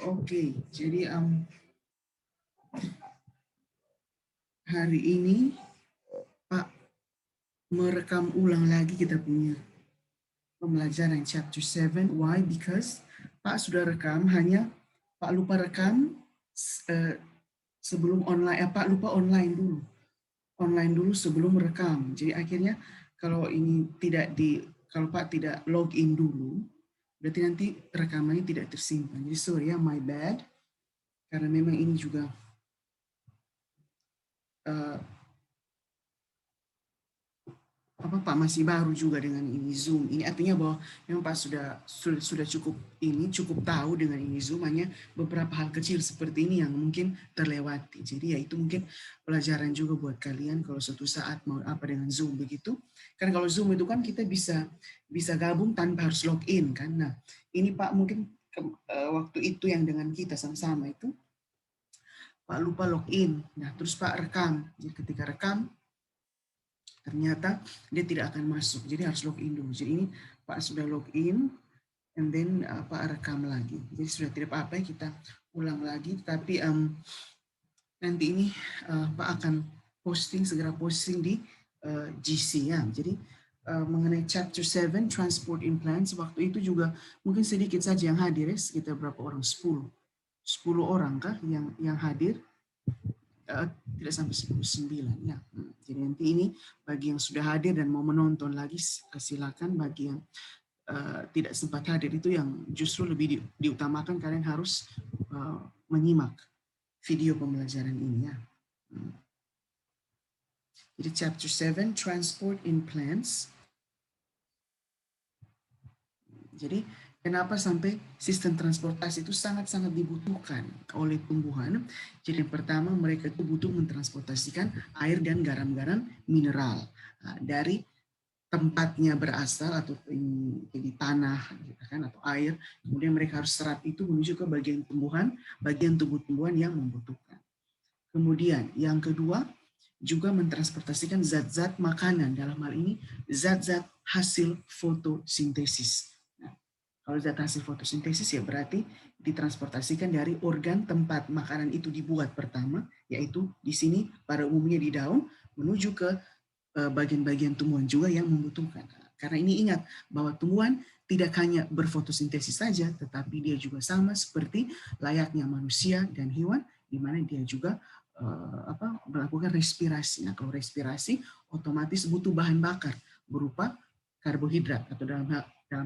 Oke, jadi hari ini Pak merekam ulang lagi kita punya pembelajaran chapter 7. Why? Because Pak sudah rekam, hanya Pak lupa rekam sebelum online. Pak lupa online dulu. Online dulu sebelum rekam. Jadi akhirnya kalau ini kalau Pak tidak login dulu, berarti nanti rekamannya tidak tersimpan. Jadi sorry ya, my bad. Karena memang ini juga Pak masih baru juga dengan ini Zoom. Ini artinya bahwa memang Pak sudah cukup tahu dengan ini Zoom, hanya beberapa hal kecil seperti ini yang mungkin terlewati. Jadi ya itu mungkin pelajaran juga buat kalian kalau suatu saat mau apa dengan Zoom begitu. Kan kalau Zoom itu kan kita bisa gabung tanpa harus login kan. Nah, ini Pak mungkin waktu itu yang dengan kita sama-sama itu Pak lupa login. Nah, terus Pak rekam. Jadi ketika rekam ternyata dia tidak akan masuk, jadi harus login dulu. Jadi ini Pak sudah login, and then Pak rekam lagi. Jadi sudah tidak apa-apa, kita ulang lagi. Tapi nanti ini Pak akan segera posting di GC ya. Jadi mengenai chapter 7 transport in plants, waktu itu juga mungkin sedikit saja yang hadir ya, sekitar berapa orang, 10 orang kah yang hadir. Tidak sampai 19 ya. Jadi nanti ini bagi yang sudah hadir dan mau menonton lagi silakan. Bagi yang tidak sempat hadir itu yang justru lebih diutamakan, kalian harus menyimak video pembelajaran ini ya. Jadi chapter 7 transport in plants. Jadi kenapa sampai sistem transportasi itu sangat-sangat dibutuhkan oleh tumbuhan? Jadi yang pertama, mereka itu butuh mentransportasikan air dan garam-garam mineral dari tempatnya berasal atau di tanah gitu kan, atau air, kemudian mereka harus serap itu menuju ke bagian tubuh tumbuhan yang membutuhkan. Kemudian yang kedua, juga mentransportasikan zat-zat makanan, dalam hal ini zat-zat hasil fotosintesis. Kalau zat hasil fotosintesis ya berarti ditransportasikan dari organ tempat makanan itu dibuat pertama, yaitu di sini pada umumnya di daun, menuju ke bagian-bagian tumbuhan juga yang membutuhkan. Karena ini ingat bahwa tumbuhan tidak hanya berfotosintesis saja, tetapi dia juga sama seperti layaknya manusia dan hewan, di mana dia juga melakukan respirasi. Nah, kalau respirasi otomatis butuh bahan bakar berupa karbohidrat atau dalam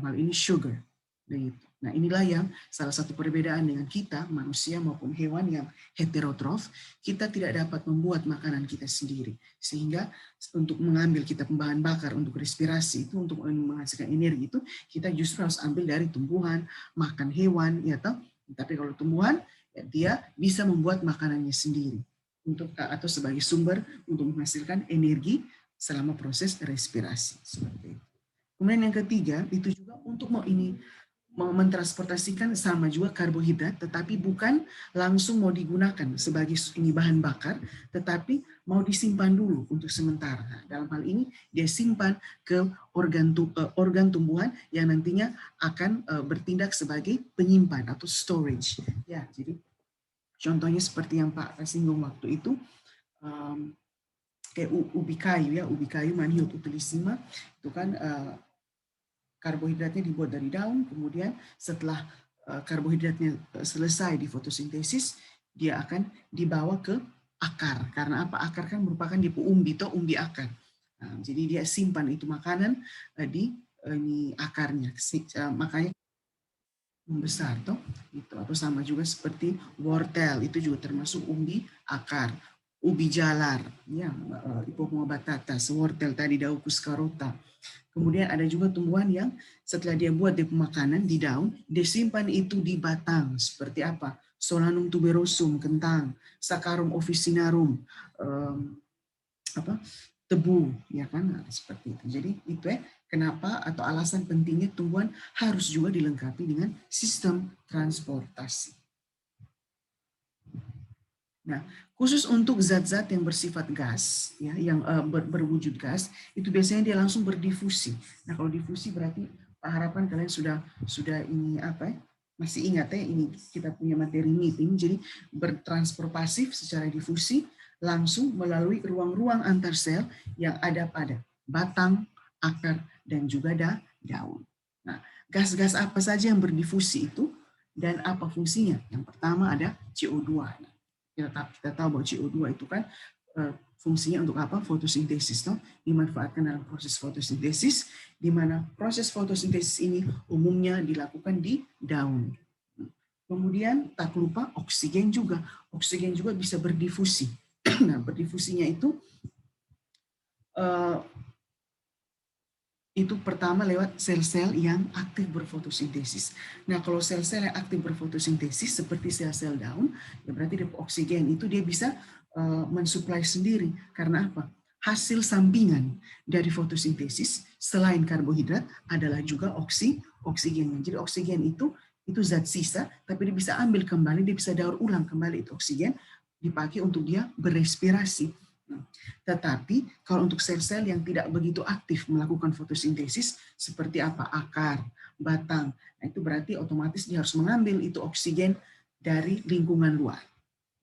hal ini sugar. Nah, inilah yang salah satu perbedaan dengan kita, manusia maupun hewan yang heterotrof. Kita tidak dapat membuat makanan kita sendiri. Sehingga untuk mengambil kita bahan bakar untuk respirasi itu, untuk menghasilkan energi itu, kita justru harus ambil dari tumbuhan, makan hewan, ya toh. Tapi kalau tumbuhan, ya, dia bisa membuat makanannya sendiri atau sebagai sumber untuk menghasilkan energi selama proses respirasi. Seperti itu. Kemudian yang ketiga, itu juga untuk mentransportasikan sama juga karbohidrat, tetapi bukan langsung mau digunakan sebagai ini bahan bakar, tetapi mau disimpan dulu untuk sementara. Nah, dalam hal ini dia simpan ke organ tumbuhan yang nantinya akan bertindak sebagai penyimpan atau storage. Ya, jadi contohnya seperti yang Pak singgung waktu itu, kayak ubi kayu ya, ubi kayu Manhiot utilissima itu kan karbohidratnya dibuat dari daun, kemudian setelah karbohidratnya selesai di fotosintesis, dia akan dibawa ke akar. Karena apa? Akar kan merupakan di umbi atau umbi akar. Nah, jadi dia simpan itu makanan di ini akarnya. Makanya membesar toh itu, atau sama juga seperti wortel, itu juga termasuk umbi akar. Ubi jalar ya, Ipopoma batata, wortel tadi, Daucus carota. Kemudian ada juga tumbuhan yang setelah dia buat dia makanan di daun, dia simpan itu di batang. Seperti apa? Solanum tuberosum, kentang, Saccharum officinarum, tebu, ya kan? Nah, seperti itu. Jadi itu ya, kenapa atau alasan pentingnya tumbuhan harus juga dilengkapi dengan sistem transportasi. Nah, khusus untuk zat-zat yang bersifat gas, ya, yang berwujud gas, itu biasanya dia langsung berdifusi. Nah, kalau difusi berarti Pak harapan kalian sudah ini apa ya? Masih ingat ya, ini kita punya materi meeting, jadi bertransfer pasif secara difusi langsung melalui ruang-ruang antar sel yang ada pada batang, akar, dan juga daun. Nah, gas-gas apa saja yang berdifusi itu dan apa fungsinya? Yang pertama ada CO2. Nah, kita tahu bahwa CO2 itu kan fungsinya untuk apa? Fotosintesis, no? Dimanfaatkan dalam proses fotosintesis, di mana proses fotosintesis ini umumnya dilakukan di daun. Kemudian tak lupa oksigen juga. Oksigen juga bisa berdifusi. Nah, berdifusinya itu pertama lewat sel-sel yang aktif berfotosintesis. Nah, kalau sel-sel yang aktif berfotosintesis seperti sel-sel daun, ya berarti oksigen itu dia bisa mensuplai sendiri. Karena apa? Hasil sampingan dari fotosintesis selain karbohidrat adalah juga oksigen. Jadi oksigen itu zat sisa, tapi dia bisa ambil kembali, dia bisa daur ulang kembali itu oksigen, dipakai untuk dia berespirasi. Tetapi kalau untuk sel-sel yang tidak begitu aktif melakukan fotosintesis, seperti apa? Akar, batang, nah itu berarti otomatis dia harus mengambil itu oksigen dari lingkungan luar.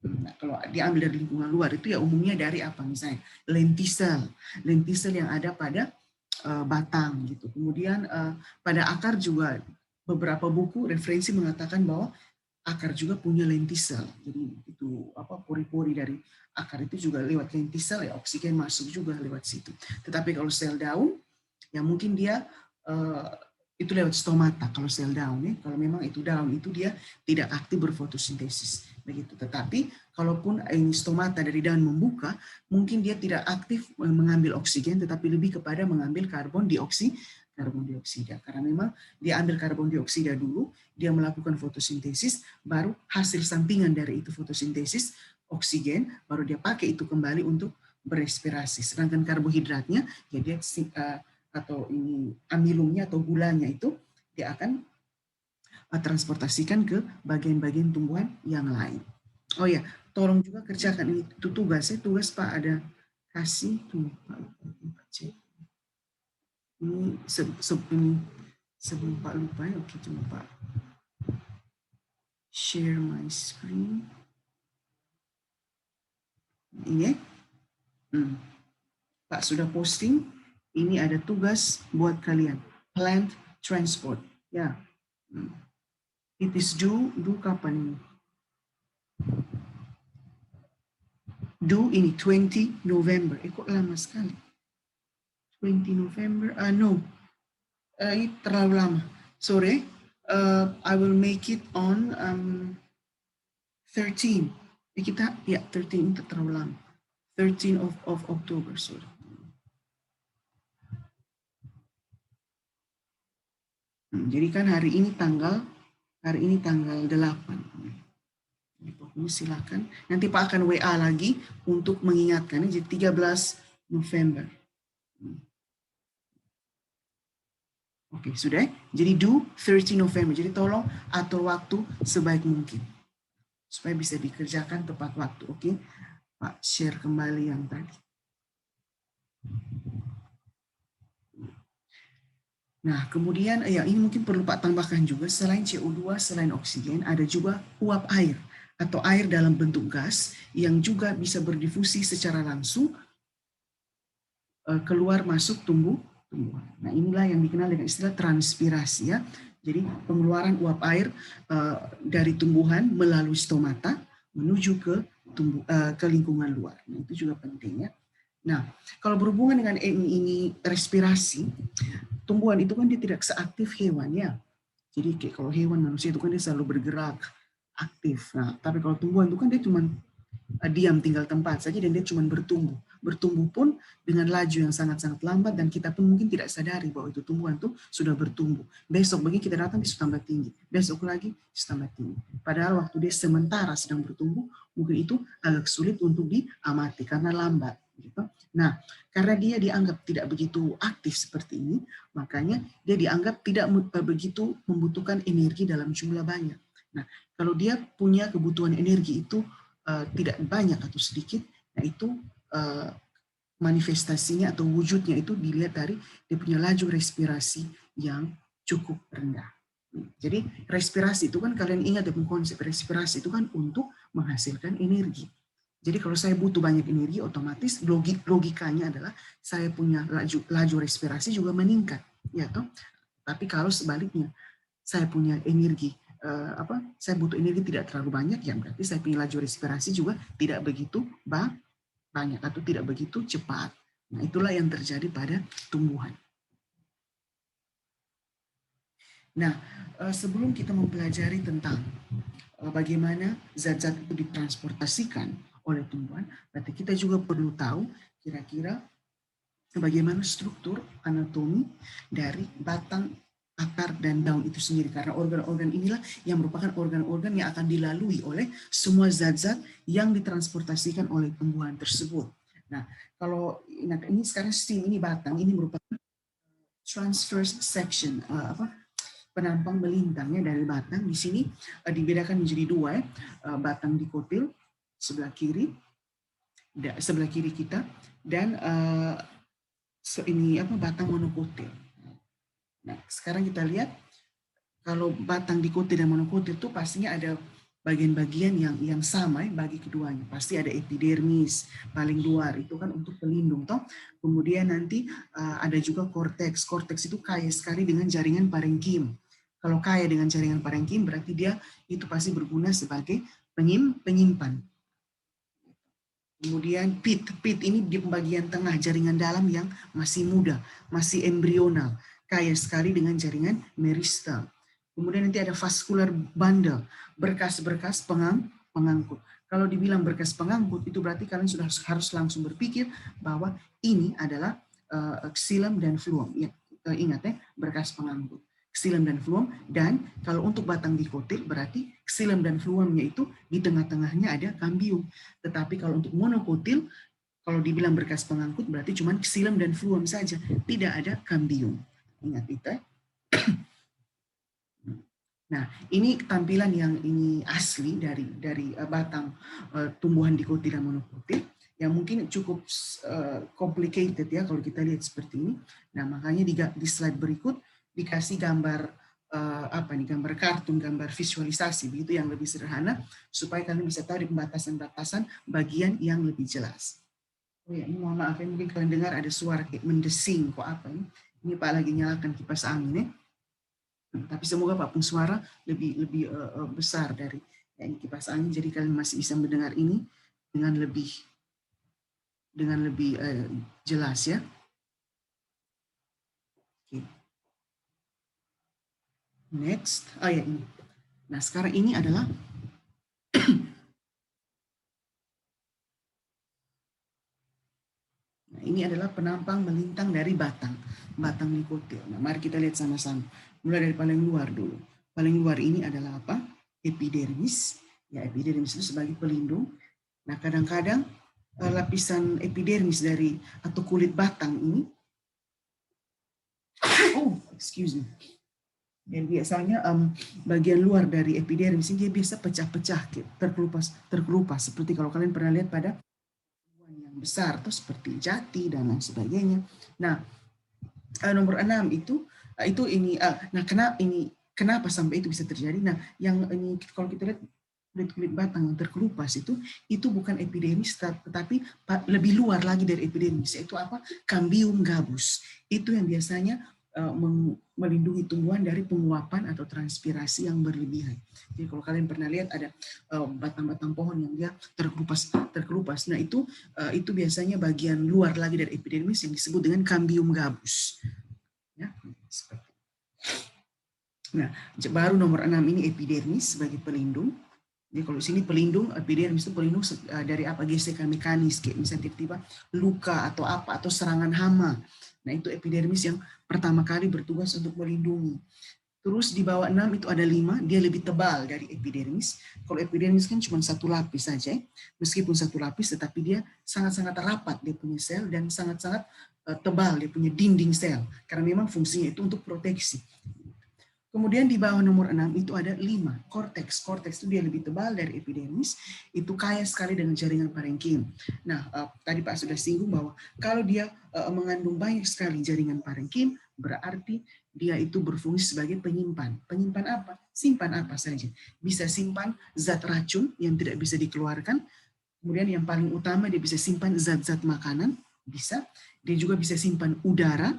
Nah, kalau diambil dari lingkungan luar itu ya umumnya dari apa? Misalnya lentisel yang ada pada batang gitu. Kemudian pada akar juga beberapa buku referensi mengatakan bahwa akar juga punya lentisel. Jadi itu apa, pori-pori dari akar itu juga lewat lentisel, ya oksigen masuk juga lewat situ. Tetapi kalau sel daun ya mungkin dia itu lewat stomata. Kalau sel daun ya, kalau memang itu daun itu dia tidak aktif berfotosintesis begitu. Tetapi kalaupun ini stomata dari daun membuka, mungkin dia tidak aktif mengambil oksigen, tetapi lebih kepada mengambil karbon dioksida. Karena memang dia ambil karbon dioksida dulu, dia melakukan fotosintesis, baru hasil sampingan dari itu fotosintesis, oksigen, baru dia pakai itu kembali untuk berespirasi. Sedangkan karbohidratnya, ya dia atau ini amilumnya atau gulanya itu, dia akan transportasikan ke bagian-bagian tumbuhan yang lain. Oh ya, tolong juga kerjakan ini tugas Pak ada kasih tuh Pak cek. Ini sebelum Pak lupa ya, oke coba Pak share my screen. Ini Pak sudah posting, ini ada tugas buat kalian, plant transport. Ya, it is due kapan ini? Due ini 20 November. Kok lama sekali? 20 November, no, ini terlalu lama. Sorry, I will make it on 13. Kita, ya 13 itu terlalu lama. 13 of October, sorry. Jadi kan hari ini tanggal 8. Pokoknya silakan. Nanti Pak akan WA lagi untuk mengingatkan. Jadi 13 November. Oke, sudah. Jadi due 13 November. Jadi tolong atur waktu sebaik mungkin. Supaya bisa dikerjakan tepat waktu. Oke, Pak share kembali yang tadi. Nah, kemudian ya ini mungkin perlu Pak tambahkan juga, selain CO2, selain oksigen, ada juga uap air atau air dalam bentuk gas yang juga bisa berdifusi secara langsung keluar masuk tumbuhan. Nah, inilah yang dikenal dengan istilah transpirasi ya. Jadi pengeluaran uap air dari tumbuhan melalui stomata menuju ke lingkungan luar. Nah, itu juga penting ya. Nah, kalau berhubungan dengan ini respirasi, tumbuhan itu kan dia tidak seaktif hewan ya. Jadi kayak kalau hewan manusia itu kan dia selalu bergerak aktif. Nah, tapi kalau tumbuhan itu kan dia cuma diam tinggal tempat saja dan dia cuma bertumbuh. Bertumbuh pun dengan laju yang sangat-sangat lambat dan kita pun mungkin tidak sadari bahwa itu tumbuhan itu sudah bertumbuh. Besok bagi kita datang bisa tambah tinggi. Besok lagi bisa tambah tinggi. Padahal waktu dia sementara sedang bertumbuh, mungkin itu agak sulit untuk diamati karena lambat. Gitu. Nah, karena dia dianggap tidak begitu aktif seperti ini, makanya dia dianggap tidak begitu membutuhkan energi dalam jumlah banyak. Nah, kalau dia punya kebutuhan energi itu tidak banyak atau sedikit, nah itu manifestasinya atau wujudnya itu dilihat dari dia punya laju respirasi yang cukup rendah. Jadi respirasi itu kan kalian ingat ya konsep respirasi itu kan untuk menghasilkan energi. Jadi kalau saya butuh banyak energi, otomatis logikanya adalah saya punya laju respirasi juga meningkat, ya toh. Tapi kalau sebaliknya, saya punya energi saya butuh energi tidak terlalu banyak, ya berarti saya punya laju respirasi juga tidak begitu banyak atau tidak begitu cepat. Nah, itulah yang terjadi pada tumbuhan. Nah, sebelum kita mempelajari tentang bagaimana zat-zat itu ditransportasikan oleh tumbuhan, berarti kita juga perlu tahu kira-kira bagaimana struktur anatomi dari batang, akar, dan daun itu sendiri. Karena organ-organ inilah yang merupakan organ-organ yang akan dilalui oleh semua zat-zat yang ditransportasikan oleh tumbuhan tersebut. Nah, kalau ini sekarang stem, ini batang, ini merupakan transverse section, penampang melintangnya dari batang. Di sini dibedakan menjadi dua, batang dikotil sebelah kiri kita, dan ini batang monokotil. Nah, sekarang kita lihat kalau batang dikotil dan monokotil itu pastinya ada bagian-bagian yang sama bagi keduanya. Pasti ada epidermis paling luar, itu kan untuk pelindung toh. Kemudian nanti ada juga korteks. Korteks itu kaya sekali dengan jaringan parenkim. Kalau kaya dengan jaringan parenkim berarti dia itu pasti berguna sebagai penyimpan. Kemudian pit ini di bagian tengah jaringan dalam yang masih muda, masih embrional, kaya sekali dengan jaringan meristem. Kemudian nanti ada vascular bundle, berkas-berkas pengangkut. Kalau dibilang berkas pengangkut, itu berarti kalian sudah harus langsung berpikir bahwa ini adalah xilem dan phloem. Ya, ingat ya, berkas pengangkut. Xilem dan phloem, dan kalau untuk batang dikotil berarti xilem dan phloemnya itu di tengah-tengahnya ada cambium. Tetapi kalau untuk monokotil, kalau dibilang berkas pengangkut berarti cuma xilem dan phloem saja, tidak ada cambium. Ingat itu. Nah, ini tampilan yang ini asli dari batang tumbuhan dikotil dan monokotil, yang mungkin cukup complicated ya kalau kita lihat seperti ini. Nah, makanya di slide berikut dikasih gambar gambar kartun, gambar visualisasi begitu yang lebih sederhana supaya kalian bisa tahu di pembatasan-batasan bagian yang lebih jelas. Oh ya, ini mohon maaf ya, mungkin kalian dengar ada suara kayak mendesing kok apa ini. Ini Pak lagi nyalakan kipas angin ya. Tapi semoga Pak suara lebih besar dari kipas angin, jadi kalian masih bisa mendengar ini dengan lebih jelas ya. Oke. Next, ya ini. Nah sekarang ini adalah ini adalah penampang melintang dari batang dikotil. Nah, mari kita lihat sama-sama. Mulai dari paling luar dulu. Paling luar ini adalah apa? Epidermis. Ya, epidermis itu sebagai pelindung. Nah, kadang-kadang lapisan epidermis atau kulit batang ini, excuse me. Dan biasanya bagian luar dari epidermis ini dia biasa pecah-pecah, terkelupas. Seperti kalau kalian pernah lihat pada yang besar tuh seperti jati dan lain sebagainya. Nah, nomor 6 itu ini. Nah, kenapa sampai itu bisa terjadi? Nah, yang ini kalau kita lihat kulit batang yang terkelupas itu bukan epidermis, tetapi lebih luar lagi dari epidermis, yaitu apa? Cambium gabus. Itu yang biasanya melindungi tumbuhan dari penguapan atau transpirasi yang berlebihan. Jadi kalau kalian pernah lihat ada batang-batang pohon yang dia terkelupas. Nah itu biasanya bagian luar lagi dari epidermis yang disebut dengan cambium gabus. Ya, seperti. Nah, baru nomor 6 ini epidermis sebagai pelindung. Jadi kalau di sini pelindung, epidermis itu pelindung dari apa? Gesekan mekanis, kayak misalnya tiba-tiba luka atau apa, atau serangan hama. Nah itu epidermis yang pertama kali bertugas untuk melindungi. Terus di bawah 6 itu ada 5, dia lebih tebal dari epidermis. Kalau epidermis kan cuma satu lapis saja, meskipun satu lapis, tetapi dia sangat-sangat rapat dia punya sel dan sangat-sangat tebal dia punya dinding sel, karena memang fungsinya itu untuk proteksi. Kemudian di bawah nomor 6 itu ada 5, korteks. Korteks itu dia lebih tebal dari epidermis, itu kaya sekali dengan jaringan parenkim. Nah, tadi Pak sudah singgung bahwa kalau dia mengandung banyak sekali jaringan parenkim, berarti dia itu berfungsi sebagai penyimpan. Penyimpan apa? Simpan apa saja. Bisa simpan zat racun yang tidak bisa dikeluarkan. Kemudian yang paling utama dia bisa simpan zat-zat makanan, bisa. Dia juga bisa simpan udara,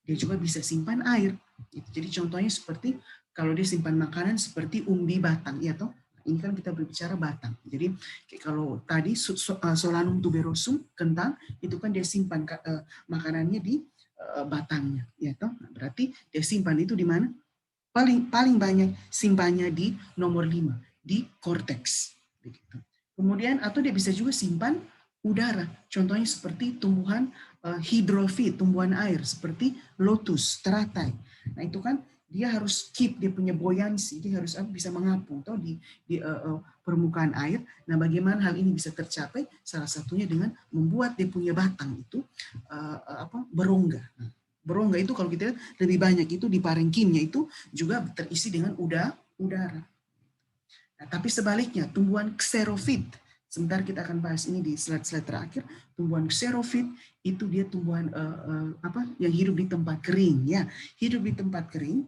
dia juga bisa simpan air. Jadi contohnya seperti kalau dia simpan makanan seperti umbi batang, ya toh. Ini kan kita berbicara batang. Jadi kalau tadi Solanum tuberosum, kentang, itu kan dia simpan makanannya di batangnya, ya toh. Berarti dia simpan itu di mana? Paling banyak simpannya di nomor 5, di korteks. Begitu. Kemudian atau dia bisa juga simpan udara. Contohnya seperti tumbuhan hidrofit, tumbuhan air seperti lotus, teratai. Nah itu kan dia harus keep dia punya buoyancy, dia harus bisa mengapung atau di permukaan air. Nah bagaimana hal ini bisa tercapai? Salah satunya dengan membuat dia punya batang itu berongga. Nah, berongga itu kalau kita lihat lebih banyak itu di parenkinnya itu juga terisi dengan udara. Nah, tapi sebaliknya tumbuhan xerofit, sebentar kita akan bahas ini di slide-slide terakhir. Tumbuhan xerofit itu dia tumbuhan yang hidup di tempat kering, ya, hidup di tempat kering.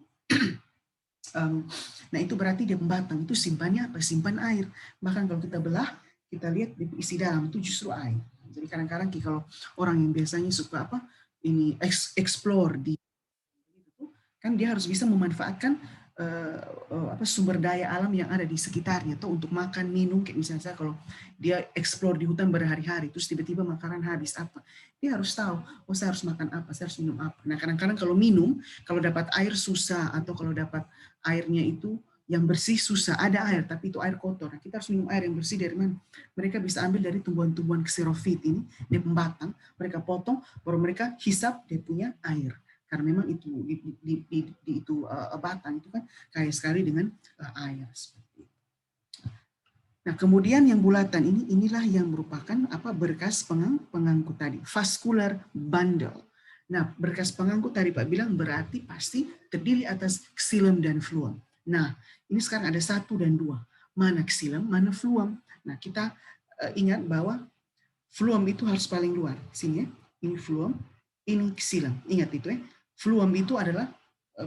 Nah itu berarti dia membatang, itu simpannya apa? Simpan air. Bahkan kalau kita belah, kita lihat isi dalam itu justru air. Jadi kadang-kadang kalau orang yang biasanya suka explore di kan dia harus bisa memanfaatkan sumber daya alam yang ada di sekitarnya atau untuk makan minum, kayak misalnya kalau dia explore di hutan berhari-hari terus tiba-tiba makanan habis apa, dia harus tahu, oh saya harus makan apa, saya harus minum apa. Nah kadang-kadang kalau minum, kalau dapat air susah atau kalau dapat airnya itu yang bersih susah, ada air tapi itu air kotor. Nah, kita harus minum air yang bersih dari mana? Mereka bisa ambil dari tumbuhan-tumbuhan xerofit ini, dia pembatang, mereka potong, baru mereka hisap dia punya air. Karena memang itu batang itu kan kaya sekali dengan air seperti itu. Nah, kemudian yang bulatan inilah yang merupakan berkas pengangkut tadi, vascular bundle. Nah, berkas pengangkut tadi Pak bilang berarti pasti terdiri atas xilem dan fluem. Nah, ini sekarang ada 1 dan 2. Mana xilem, mana fluem. Nah, kita ingat bahwa fluem itu harus paling luar. Sini ya, ini fluem, ini xilem. Ingat itu ya. Fluem itu adalah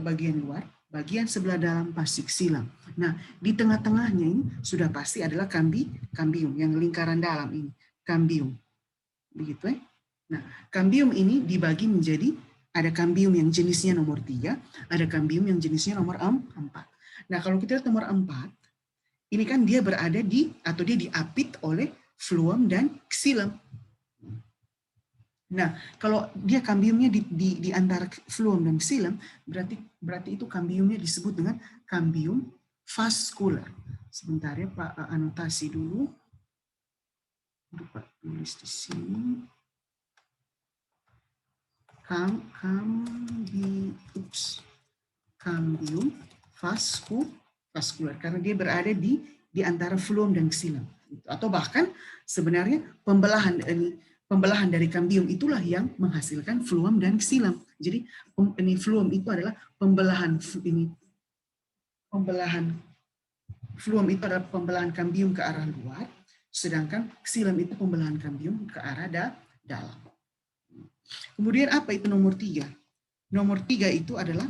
bagian luar, bagian sebelah dalam pasti xilem. Nah, di tengah-tengahnya ini sudah pasti adalah cambium, yang lingkaran dalam ini, cambium. Begitu ya. Nah, cambium ini dibagi menjadi ada cambium yang jenisnya nomor 3, ada cambium yang jenisnya nomor 4. Nah, kalau kita lihat nomor 4, ini kan dia berada dia diapit oleh fluem dan xilem. Nah, kalau dia kambiumnya di antara fluem dan xilem, berarti itu kambiumnya disebut dengan kambium vascular. Sebentar ya Pak, anotasi dulu. Lupa tulis di sini. Kambium vascular karena dia berada di antara fluem dan xilem. Atau bahkan sebenarnya pembelahan dari kambium itulah yang menghasilkan fluem dan xilem. Jadi ini fluem itu adalah pembelahan fluem itu adalah pembelahan kambium ke arah luar, sedangkan xilem itu pembelahan kambium ke arah dalam. Kemudian apa itu nomor 3? Nomor 3 itu adalah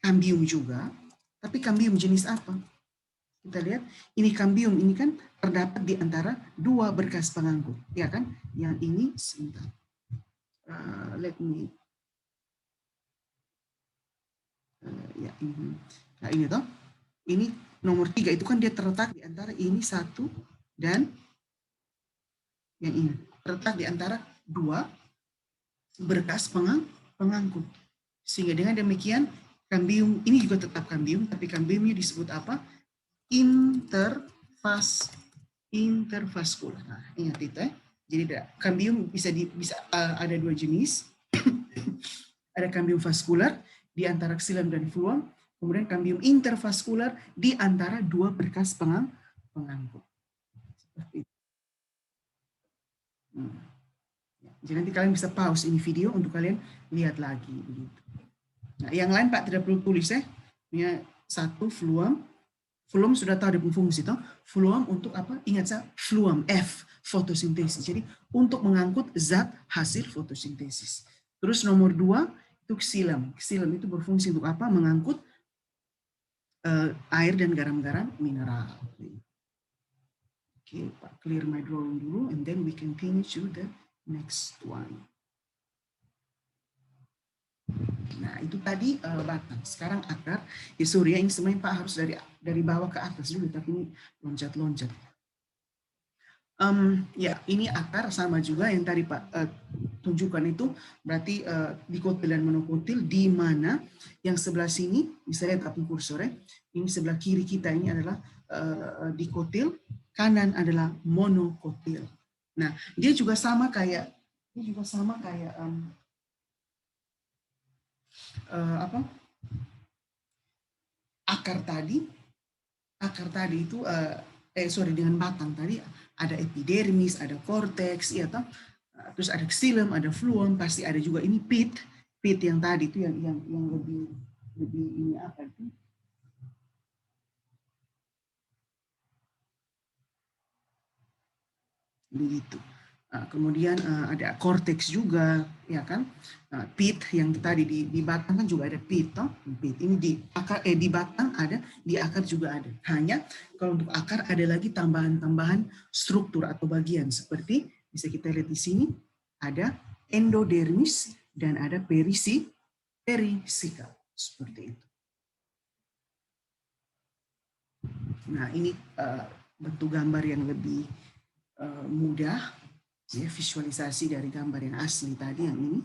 kambium juga, tapi kambium jenis apa? Kita lihat, ini kambium ini kan terdapat di antara 2 berkas pengangkut, ya kan? Yang ini sebentar. Nah ini toh, ini nomor 3 itu kan dia terletak di antara ini 1 dan yang ini terletak di antara 2 berkas pengangkut. Sehingga dengan demikian kambium ini juga tetap kambium, tapi kambiumnya disebut apa? Intervaskular. Nah, ingat itu ya. Jadi kambium bisa ada 2 jenis. Ada kambium vaskular di antara xilem dan fluem, kemudian kambium intervaskular di antara 2 berkas pengangkut. Seperti itu. Jadi nanti kalian bisa pause ini video untuk kalian lihat lagi begitu. Nah, yang lain Pak tidak perlu tulis ya. Ini 1 fluem. Fluem sudah tahu ada fungsi toh. Fluem untuk apa? Ingat saya, fluem F, fotosintesis. Jadi untuk mengangkut zat hasil fotosintesis. Terus nomor 2 Itu xilem. Xilem itu berfungsi untuk apa? Mengangkut air dan garam-garam mineral. Oke, Pak, clear my drawing dulu, and then we continue to the next one. Nah, itu tadi batang. Sekarang akar. Ya sorry ya, ini semuanya Pak harus dari bawah ke atas dulu, tapi ini loncat-loncat. Ya, ini akar sama juga yang tadi Pak tunjukkan itu, berarti dikotil dan monokotil, di mana yang sebelah sini, bisa lihat apung kursornya, ini sebelah kiri kita ini adalah dikotil, kanan adalah monokotil. Nah, dia juga sama kayak apa? Akar tadi itu dengan batang tadi ada epidermis, ada korteks, ya toh. Terus ada xilem, ada fluon, pasti ada juga ini pit yang tadi itu yang lebih ini apa itu? Begitu. Kemudian ada korteks juga, ya kan? Pit yang tadi di batang kan juga ada pit, toh? Pit ini di akar di batang ada, di akar juga ada. Hanya kalau untuk akar ada lagi tambahan-tambahan struktur atau bagian seperti bisa kita lihat di sini ada endodermis dan ada perisikal seperti itu. Nah, ini bentuk gambar yang lebih mudah, ya, visualisasi dari gambar yang asli tadi yang ini.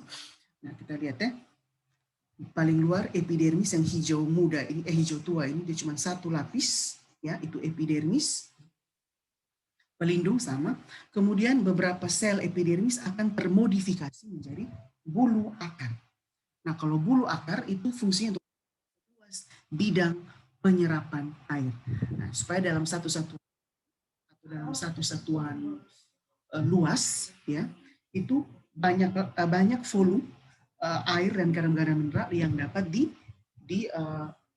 Nah, kita lihat ya, paling luar epidermis yang hijau muda ini, hijau tua ini dia cuma satu lapis, ya, itu epidermis, pelindung sama. Kemudian beberapa sel epidermis akan termodifikasi menjadi bulu akar. Nah, kalau bulu akar itu fungsinya untuk bidang penyerapan air. Nah, supaya dalam satu satuan luas, ya, itu banyak volume air dan garam-garam mineral yang dapat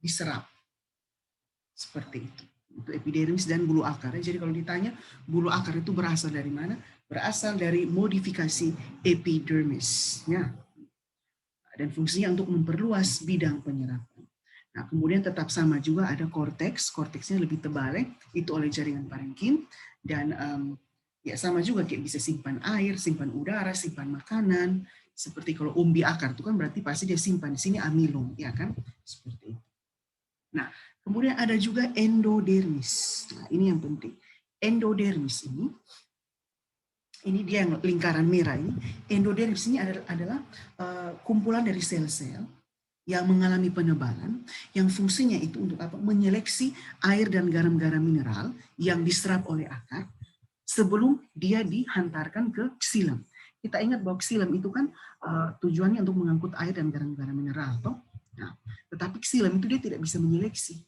diserap seperti itu. Itu epidermis dan bulu akar. Jadi kalau ditanya bulu akar itu berasal dari mana? Berasal dari modifikasi epidermis, ya. Dan fungsinya untuk memperluas bidang penyerapan. Nah, kemudian tetap sama juga ada korteks. Korteksnya lebih tebal, itu oleh jaringan parenkim, dan ya sama juga kayak bisa simpan air, simpan udara, simpan makanan. Seperti kalau umbi akar itu kan berarti pasti dia simpan di sini amilum, ya kan? Seperti itu. Nah, kemudian ada juga endodermis. Nah, ini yang penting. Endodermis ini dia yang lingkaran merah ini. Endodermis ini adalah kumpulan dari sel-sel yang mengalami penebalan, yang fungsinya itu untuk apa? Menyeleksi air dan garam-garam mineral yang diserap oleh akar sebelum dia dihantarkan ke xilem. Kita ingat bahwa xilem itu kan tujuannya untuk mengangkut air dan garam-garam mineral, toh? Nah, tetapi xilem itu dia tidak bisa menyeleksi.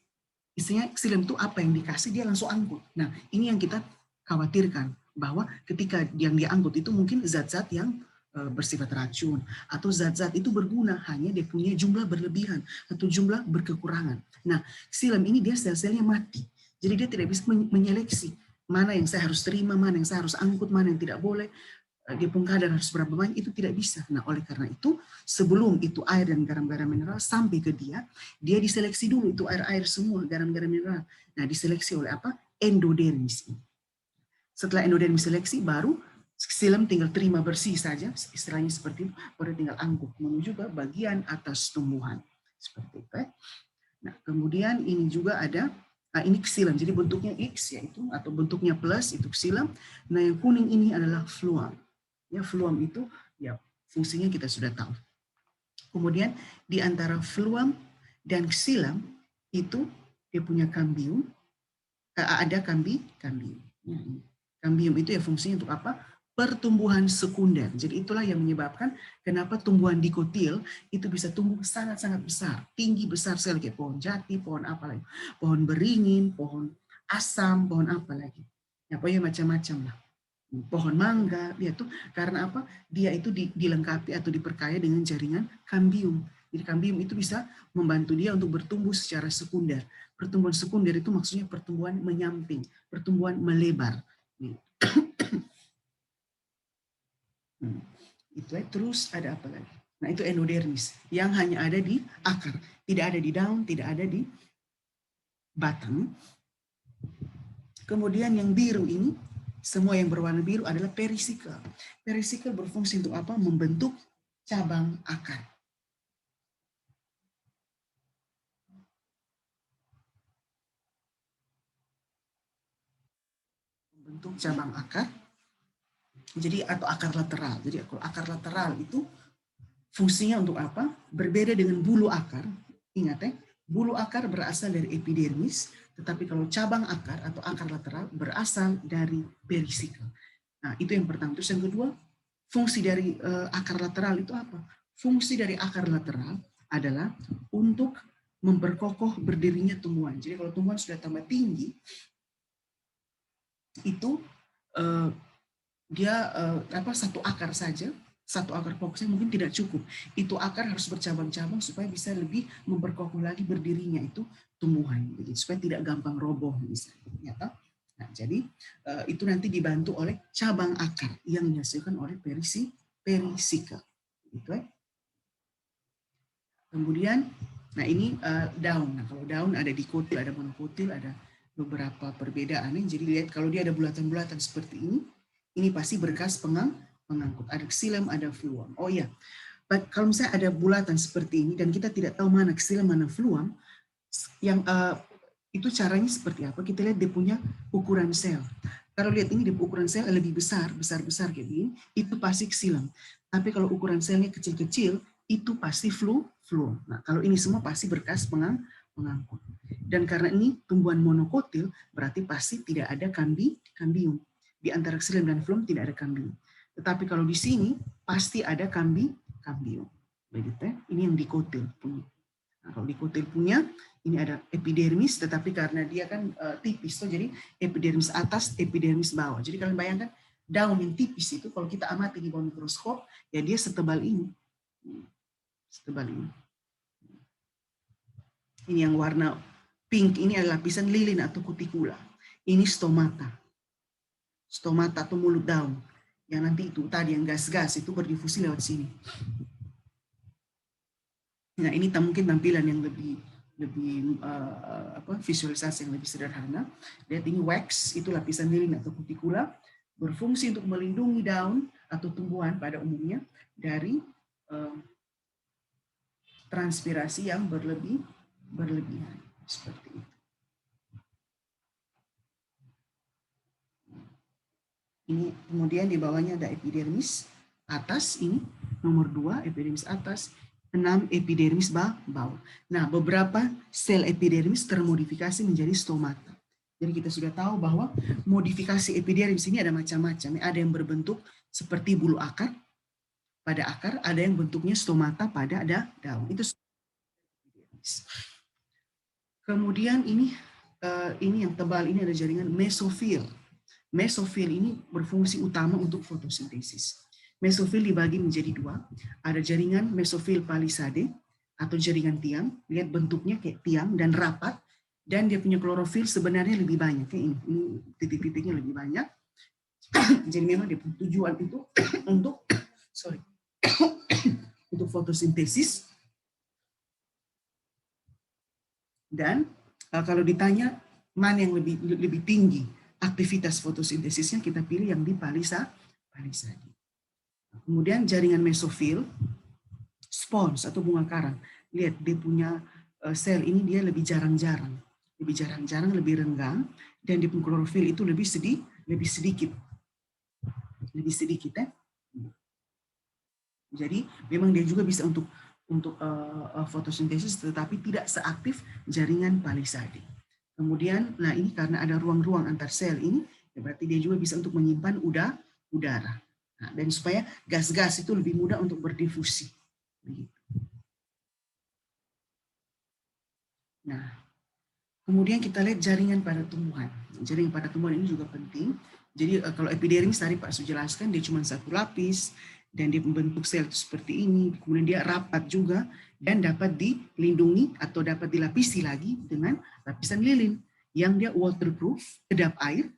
Istilahnya xilem itu apa yang dikasih dia langsung angkut. Nah, ini yang kita khawatirkan, bahwa ketika yang diangkut itu mungkin zat-zat yang bersifat racun, atau zat-zat itu berguna, hanya dia punya jumlah berlebihan atau jumlah berkekurangan. Nah, xilem ini dia sel-selnya mati, jadi dia tidak bisa menyeleksi mana yang saya harus terima, mana yang saya harus angkut, mana yang tidak boleh, dia pun kadar harus berapa banyak, itu tidak bisa. Nah, oleh karena itu, sebelum itu air dan garam-garam mineral sampai ke dia diseleksi dulu itu air-air semua, garam-garam mineral. Nah, diseleksi oleh apa? Endodermis. Setelah endodermis seleksi, baru xilem tinggal terima bersih saja, istilahnya seperti itu, baru tinggal angkut menuju ke bagian atas tumbuhan. Seperti itu. Nah, kemudian ini juga ada, ini xilem, jadi bentuknya X yaitu, atau bentuknya plus itu xilem. Nah, yang kuning ini adalah fluam. Ya, fluam itu ya fungsinya kita sudah tahu. Kemudian di antara fluam dan xilem itu dia punya kambium, ada kambium. Ya, kambium itu ya fungsinya untuk apa? Pertumbuhan sekunder. Jadi itulah yang menyebabkan kenapa tumbuhan dikotil itu bisa tumbuh sangat-sangat besar, tinggi besar sekali, kayak pohon jati, pohon apa lagi, pohon beringin, pohon asam, pohon apa lagi. Ya, pokoknya macam-macam lah. Pohon mangga, ya tuh karena apa? Dia itu dilengkapi atau diperkaya dengan jaringan kambium. Jadi kambium itu bisa membantu dia untuk bertumbuh secara sekunder. Pertumbuhan sekunder itu maksudnya pertumbuhan menyamping, pertumbuhan melebar. Itu terus ada apa lagi? Nah, itu endodermis yang hanya ada di akar, tidak ada di daun, tidak ada di batang. Kemudian yang biru ini, semua yang berwarna biru adalah perisikel. Perisikel berfungsi untuk apa? Membentuk cabang akar. Membentuk cabang akar. Jadi atau akar lateral. Jadi kalau akar lateral itu fungsinya untuk apa? Berbeda dengan bulu akar. Ingat ya, bulu akar berasal dari epidermis, tetapi kalau cabang akar atau akar lateral berasal dari perisikel. Nah, itu yang pertama. Terus yang kedua, fungsi dari akar lateral itu apa? Fungsi dari akar lateral adalah untuk memperkokoh berdirinya tumbuhan. Jadi kalau tumbuhan sudah tambah tinggi, itu dia satu akar saja, satu akar fokusnya mungkin tidak cukup. Itu akar harus bercabang-cabang supaya bisa lebih memperkokoh lagi berdirinya itu tumbuhan, begitu, supaya tidak gampang roboh misalnya. Ya, nah, jadi itu nanti dibantu oleh cabang akar yang dihasilkan oleh perisikel. Gitu ya. Kemudian, nah ini daun. Nah kalau daun ada dikotil, ada monokotil, ada beberapa perbedaan. Jadi lihat kalau dia ada bulatan-bulatan seperti ini pasti berkas pengangkut. Ada xilem, ada fluam. Oh iya, kalau misalnya ada bulatan seperti ini dan kita tidak tahu mana xilem, mana fluam, yang itu caranya seperti apa? Kita lihat dia punya ukuran sel. Kalau lihat ini di ukuran sel lebih besar kayak gini, itu pasti xilem. Tapi kalau ukuran selnya kecil-kecil, itu pasti fluam. Nah, kalau ini semua pasti berkas pengangkut. Dan karena ini tumbuhan monokotil, berarti pasti tidak ada kambium. Di antara xilem dan fluam tidak ada kambium. Tetapi kalau di sini pasti ada kambium. Begitu ya? Ini yang dikotil punya. Nah, kalau dikotil punya, ini ada epidermis, tetapi karena dia kan tipis, so jadi epidermis atas, epidermis bawah. Jadi kalian bayangkan daun yang tipis itu, kalau kita amati di bawah mikroskop, ya dia setebal ini. Setebal ini. Ini yang warna pink, ini adalah lapisan lilin atau kutikula. Ini stomata. Stomata atau mulut daun. Yang nanti itu tadi yang gas-gas itu berdifusi lewat sini. Nah, ini mungkin tampilan yang lebih visualisasi yang lebih sederhana. Lihat ini wax, itu lapisan lilin atau kutikula, berfungsi untuk melindungi daun atau tumbuhan pada umumnya dari transpirasi yang berlebihan seperti itu. Ini kemudian di bawahnya ada epidermis atas, ini nomor 2 epidermis atas, 6 epidermis bawah. Nah, beberapa sel epidermis termodifikasi menjadi stomata. Jadi kita sudah tahu bahwa modifikasi epidermis ini ada macam-macam. Ada yang berbentuk seperti bulu akar pada akar, ada yang bentuknya stomata pada daun. Itu epidermis. Kemudian ini yang tebal ini ada jaringan mesofil. Mesofil ini berfungsi utama untuk fotosintesis. Mesofil dibagi menjadi 2. Ada jaringan mesofil palisade atau jaringan tiang. Lihat bentuknya kayak tiang dan rapat. Dan dia punya klorofil sebenarnya lebih banyak. Kayak ini titik-titiknya lebih banyak. Jadi memang dia punya tujuan itu untuk untuk fotosintesis. Dan kalau ditanya mana yang lebih tinggi aktivitas fotosintesisnya, kita pilih yang di palisade. Kemudian jaringan mesofil, spons atau bunga karang. Lihat dia punya sel ini dia lebih jarang-jarang, lebih renggang, dan di klorofil itu lebih sedikit ya. Jadi memang dia juga bisa untuk fotosintesis, tetapi tidak seaktif jaringan palisade. Kemudian, nah ini karena ada ruang-ruang antar sel ini, ya berarti dia juga bisa untuk menyimpan udara. Nah, dan supaya gas-gas itu lebih mudah untuk berdifusi. Nah, kemudian kita lihat jaringan pada tumbuhan. Jaringan pada tumbuhan ini juga penting. Jadi kalau epidermis tadi Pak Su jelaskan, dia cuma satu lapis, dan dia membentuk sel seperti ini. Kemudian dia rapat juga, dan dapat dilindungi atau dapat dilapisi lagi dengan lapisan lilin, yang dia waterproof, kedap air,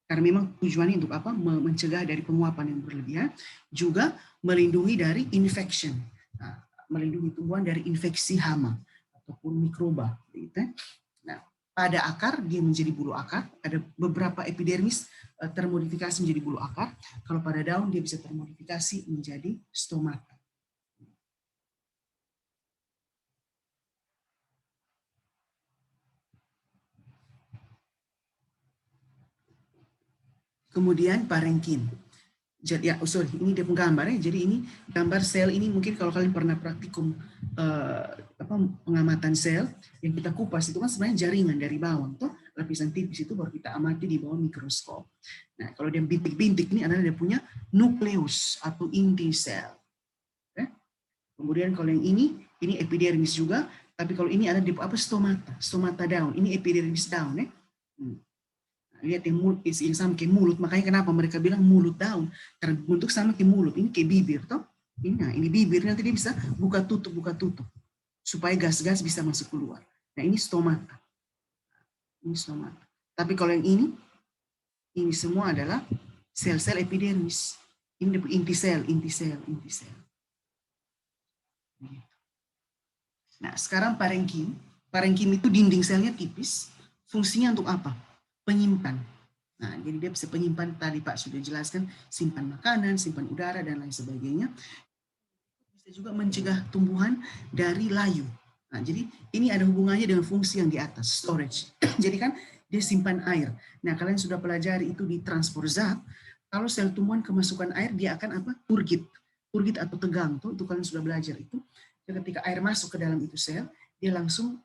karena memang tujuannya untuk apa? Mencegah dari penguapan yang berlebihan, juga melindungi dari infection. Nah, melindungi tumbuhan dari infeksi hama ataupun mikroba. Gitu. Nah, pada akar dia menjadi bulu akar. Ada beberapa epidermis termodifikasi menjadi bulu akar. Kalau pada daun dia bisa termodifikasi menjadi stomata. Kemudian parenkim. Jadi ya, ini dia penggambar ya. Jadi ini gambar sel ini mungkin kalau kalian pernah praktikum pengamatan sel yang kita kupas itu kan sebenarnya jaringan dari bawah tuh lapisan tipis itu baru kita amati di bawah mikroskop. Nah kalau dia bintik-bintik ini adalah dia punya nukleus atau inti sel. Okay? Kemudian kalau yang ini epidermis juga, tapi kalau ini ada di stomata daun. Ini epidermis daun ya. Lihat yang mulut, yang sama kayak mulut, makanya kenapa mereka bilang mulut daun, karena bentuk sama kayak mulut, ini kayak bibir toh. Ini bibir, nanti dia bisa buka tutup supaya gas-gas bisa masuk keluar. Nah ini stomata. Ini stomata. Tapi kalau yang ini semua adalah sel-sel epidermis. Ini inti sel. Nah sekarang parenkim. Parenkim itu dinding selnya tipis. Fungsinya untuk apa? Penyimpan. Nah, jadi dia bisa penyimpan, tadi Pak sudah jelaskan, simpan makanan, simpan udara, dan lain sebagainya. Bisa juga mencegah tumbuhan dari layu. Nah, jadi ini ada hubungannya dengan fungsi yang di atas, storage. Jadi kan dia simpan air. Nah, kalian sudah pelajari itu di transport zat. Kalau sel tumbuhan kemasukan air, dia akan apa? Turgid. Turgid atau tegang, tuh itu kalian sudah belajar itu. Ketika air masuk ke dalam itu sel, dia langsung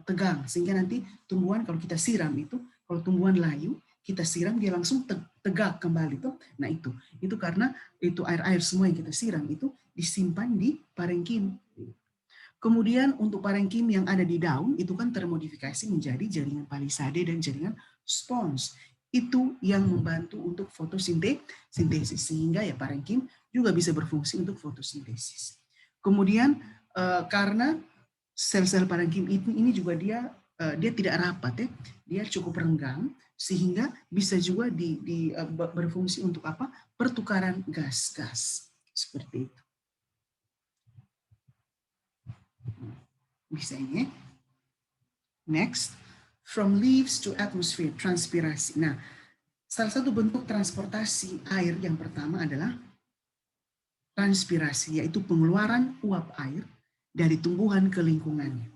tegang. Sehingga nanti tumbuhan kalau kita siram itu, kalau tumbuhan layu, kita siram dia langsung tegak kembali tuh. Nah itu karena itu air-air semua yang kita siram itu disimpan di parenkim. Kemudian untuk parenkim yang ada di daun itu kan termodifikasi menjadi jaringan palisade dan jaringan spons. Itu yang membantu untuk fotosintesis sehingga ya parenkim juga bisa berfungsi untuk fotosintesis. Kemudian karena sel-sel parenkim ini juga dia tidak rapat ya, dia cukup renggang sehingga bisa juga berfungsi untuk apa? Pertukaran gas-gas seperti itu. Bisa ini. Next, from leaves to atmosphere, transpirasi. Nah, salah satu bentuk transportasi air yang pertama adalah transpirasi, yaitu pengeluaran uap air dari tumbuhan ke lingkungannya.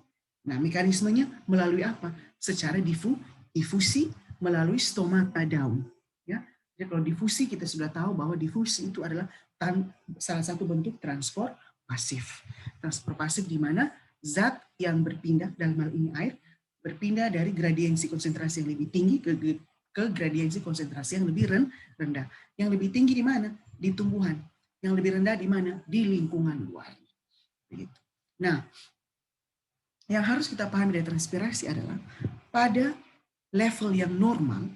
Nah, mekanismenya melalui apa? Secara difusi melalui stomata daun. Ya, jadi kalau difusi kita sudah tahu bahwa difusi itu adalah salah satu bentuk transport pasif. Transport pasif di mana zat yang berpindah dalam hal ini air berpindah dari gradiensi konsentrasi yang lebih tinggi ke gradiensi konsentrasi yang lebih rendah. Yang lebih tinggi di mana? Di tumbuhan. Yang lebih rendah di mana? Di lingkungan luar. Begitu. Nah, yang harus kita pahami dari transpirasi adalah pada level yang normal,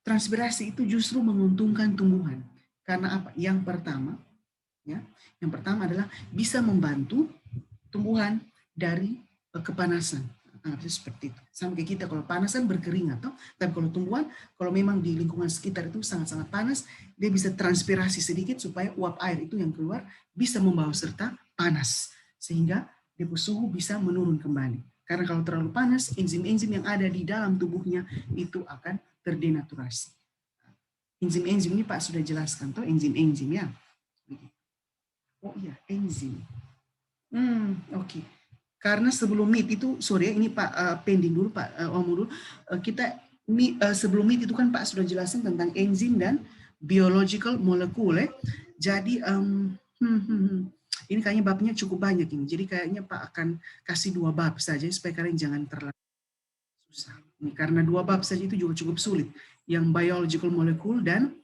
transpirasi itu justru menguntungkan tumbuhan. Karena apa? Yang pertama adalah bisa membantu tumbuhan dari kepanasan. Nah, seperti itu. Sama kayak kita kalau panasan berkeringat, tapi kalau tumbuhan, kalau memang di lingkungan sekitar itu sangat-sangat panas, dia bisa transpirasi sedikit supaya uap air itu yang keluar bisa membawa serta panas. Sehingga suhu bisa menurun kembali. Karena kalau terlalu panas, enzim-enzim yang ada di dalam tubuhnya itu akan terdenaturasi. Enzim-enzim ini Pak sudah jelaskan, toh enzim-enzim ya. Oh iya, enzim. Oke. Karena sebelum MIT itu, sorry ya, ini Pak pending dulu Pak omong dulu. Kita sebelum MIT itu kan Pak sudah jelasin tentang enzim dan biological molecule. Jadi ini kayaknya babnya cukup banyak ini. Jadi kayaknya Pak akan kasih 2 bab saja supaya kalian jangan terlalu susah. Ini karena 2 bab saja itu juga cukup sulit. Yang biological molecule dan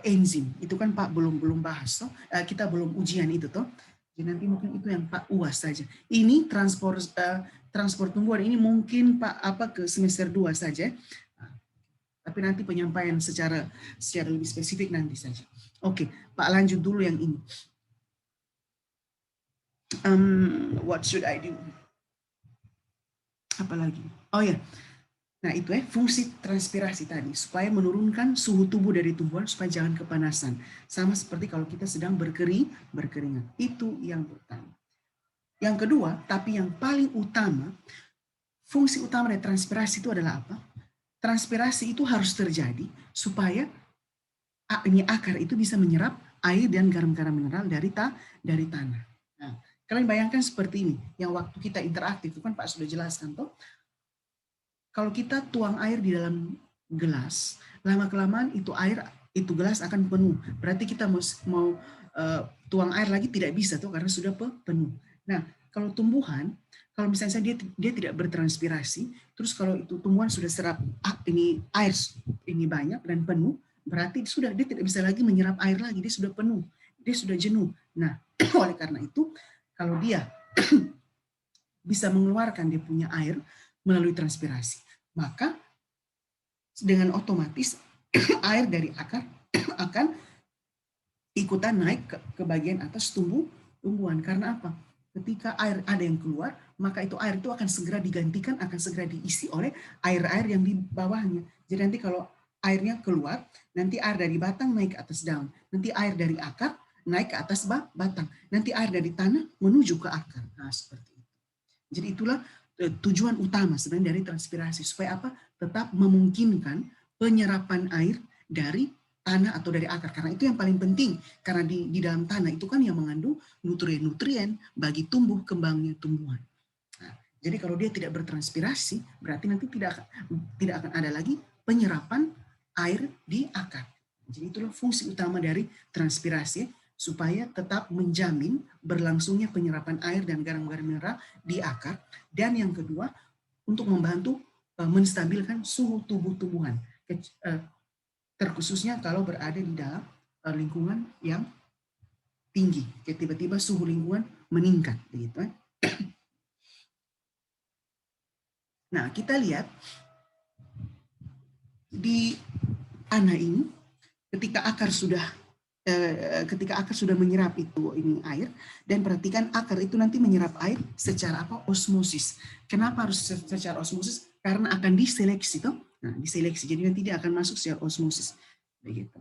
enzim. Itu kan Pak belum bahas toh. Kita belum ujian itu toh. Jadi nanti mungkin itu yang Pak UAS saja. Ini transport tumbuhan ini mungkin Pak ke semester 2 saja. Tapi nanti penyampaian secara lebih spesifik nanti saja. Oke, Pak lanjut dulu yang ini. What should I do? Apalagi? Oh ya. Nah itu fungsi transpirasi tadi, supaya menurunkan suhu tubuh dari tumbuhan supaya jangan kepanasan. Sama seperti kalau kita sedang berkeringat. Itu yang pertama. Yang kedua, tapi yang paling utama, fungsi utama dari transpirasi itu adalah apa? Transpirasi itu harus terjadi supaya ini akar itu bisa menyerap air dan garam-garam mineral dari tanah. Nah, kalian bayangkan seperti ini, yang waktu kita interaktif itu kan Pak sudah jelaskan toh, kalau kita tuang air di dalam gelas, lama-kelamaan itu gelas akan penuh. Berarti kita mau tuang air lagi tidak bisa tuh karena sudah penuh. Nah, kalau tumbuhan, kalau misalnya dia tidak bertranspirasi, terus kalau itu tumbuhan sudah serap ini air ini banyak dan penuh, berarti dia tidak bisa lagi menyerap air lagi, dia sudah penuh, dia sudah jenuh. Nah, oleh karena itu kalau dia bisa mengeluarkan dia punya air melalui transpirasi, maka dengan otomatis air dari akar akan ikutan naik ke bagian atas tumbuhan. Karena apa? Ketika air ada yang keluar, maka itu air itu akan segera digantikan, akan segera diisi oleh air-air yang di bawahnya. Jadi nanti kalau airnya keluar, nanti air dari batang naik ke atas daun, nanti air dari akar naik ke atas batang, nanti air dari tanah menuju ke akar. Nah, seperti itu. Jadi itulah tujuan utama sebenarnya dari transpirasi, supaya apa? Tetap memungkinkan penyerapan air dari tanah atau dari akar, karena itu yang paling penting, karena di dalam tanah itu kan yang mengandung nutrien-nutrien bagi tumbuh kembangnya tumbuhan. Nah, jadi kalau dia tidak bertranspirasi, berarti nanti tidak akan ada lagi penyerapan air di akar. Jadi itulah fungsi utama dari transpirasi, supaya tetap menjamin berlangsungnya penyerapan air dan garam-garam mineral di akar. Dan yang kedua, untuk membantu menstabilkan suhu tubuh tumbuhan, terkhususnya kalau berada di dalam lingkungan yang tinggi, kayak tiba-tiba suhu lingkungan meningkat, begitu. Nah, kita lihat di tanah ini, ketika akar sudah menyerap ini air, dan perhatikan akar itu nanti menyerap air secara apa? Osmosis. Kenapa harus secara osmosis? Karena akan diseleksi toh. Nah, diseleksi. Jadi nanti dia akan masuk secara osmosis. Begitu.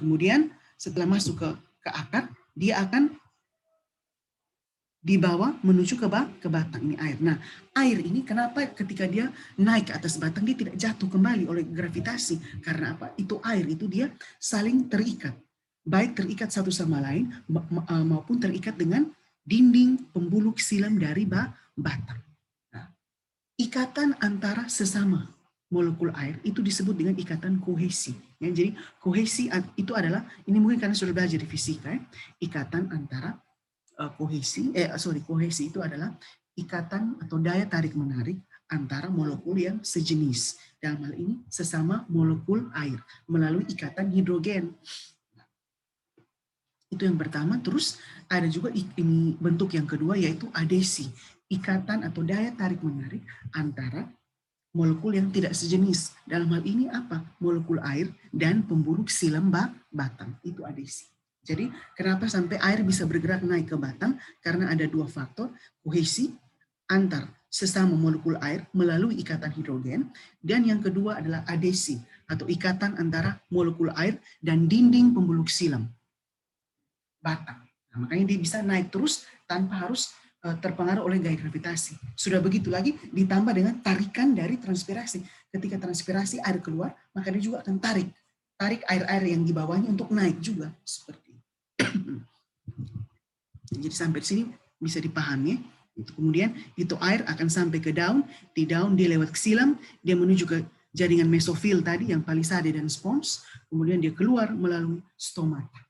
Kemudian setelah masuk ke akar, dia akan dibawa menuju ke batang ini air. Nah, air ini kenapa ketika dia naik ke atas batang dia tidak jatuh kembali oleh gravitasi? Karena apa? Itu air itu dia saling terikat. Baik terikat satu sama lain maupun terikat dengan dinding pembuluh silam dari batang. Nah, ikatan antara sesama molekul air itu disebut dengan ikatan kohesi. Ya, jadi kohesi itu adalah, ini mungkin karena sudah belajar di fisika, ikatan antara kohesi itu adalah ikatan atau daya tarik menarik antara molekul yang sejenis. Dalam hal ini sesama molekul air melalui ikatan hidrogen. Itu yang pertama. Terus ada juga ini bentuk yang kedua, yaitu adesi, ikatan atau daya tarik menarik antara molekul yang tidak sejenis. Dalam hal ini apa? Molekul air dan pembuluh silam batang. Itu adesi. Jadi kenapa sampai air bisa bergerak naik ke batang? Karena ada dua faktor, kohesi antar sesama molekul air melalui ikatan hidrogen, dan yang kedua adalah adesi atau ikatan antara molekul air dan dinding pembuluh silam batang. Nah, makanya dia bisa naik terus tanpa harus terpengaruh oleh gaya gravitasi. Sudah begitu lagi ditambah dengan tarikan dari transpirasi. Ketika transpirasi air keluar, maka dia juga akan tarik air-air yang di bawahnya untuk naik juga, seperti itu. Jadi sampai sini bisa dipahami. Kemudian itu air akan sampai ke daun, di daun dia lewat silam, dia menuju ke jaringan mesofil tadi yang palisade dan spons, kemudian dia keluar melalui stomata.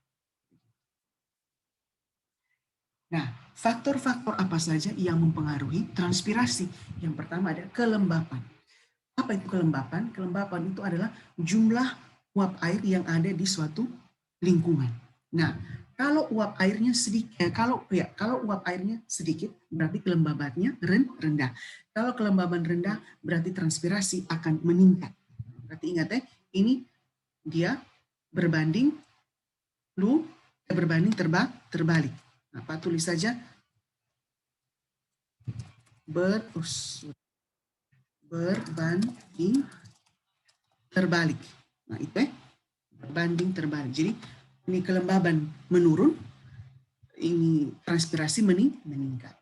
Nah, faktor-faktor apa saja yang mempengaruhi transpirasi? Yang pertama ada kelembapan. Apa itu kelembapan? Kelembapan itu adalah jumlah uap air yang ada di suatu lingkungan. Nah, kalau uap airnya sedikit, kalau uap airnya sedikit, berarti kelembabannya rendah. Kalau kelembaban rendah, berarti transpirasi akan meningkat. Berarti ingat ini dia berbanding terbalik. Apa tulis saja berbanding terbalik. Nah, itu berbanding terbalik. Jadi ini kelembaban menurun, ini transpirasi meningkat.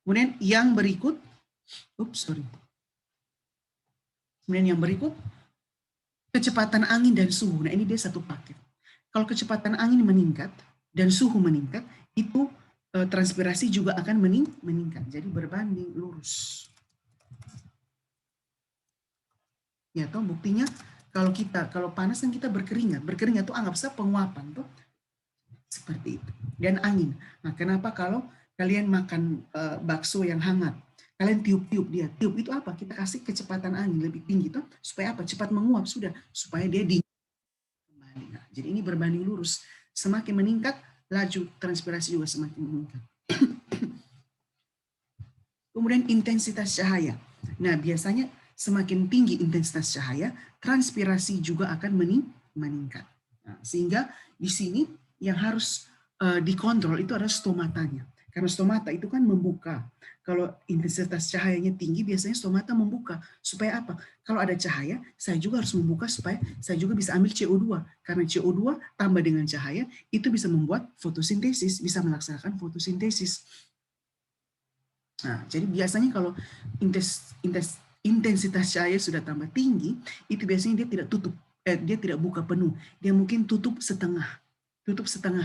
Kemudian yang berikut, kemudian yang berikut, kecepatan angin dan suhu. Nah, ini dia satu paket. Kalau kecepatan angin meningkat dan suhu meningkat, itu transpirasi juga akan meningkat. Jadi berbanding lurus. Ya, toh buktinya kalau panas kan kita berkeringat tuh anggap saja penguapan tuh seperti itu. Dan angin. Nah, kenapa kalau kalian makan bakso yang hangat, kalian tiup-tiup dia. Tiup itu apa? Kita kasih kecepatan angin lebih tinggi tuh supaya apa? Cepat menguap sudah, supaya dia dingin kembali. Nah, jadi ini berbanding lurus. Semakin meningkat, laju transpirasi juga semakin meningkat. Kemudian intensitas cahaya. Nah, biasanya semakin tinggi intensitas cahaya, transpirasi juga akan meningkat. Nah, sehingga di sini yang harus dikontrol itu adalah stomatanya. Karena stomata itu kan membuka. Kalau intensitas cahayanya tinggi, biasanya stomata membuka. Supaya apa? Kalau ada cahaya, saya juga harus membuka supaya saya juga bisa ambil CO2. Karena CO2 tambah dengan cahaya, itu bisa membuat fotosintesis, bisa melaksanakan fotosintesis. Nah, jadi biasanya kalau intensitas cahaya sudah tambah tinggi, itu biasanya dia tidak dia tidak buka penuh. Dia mungkin tutup setengah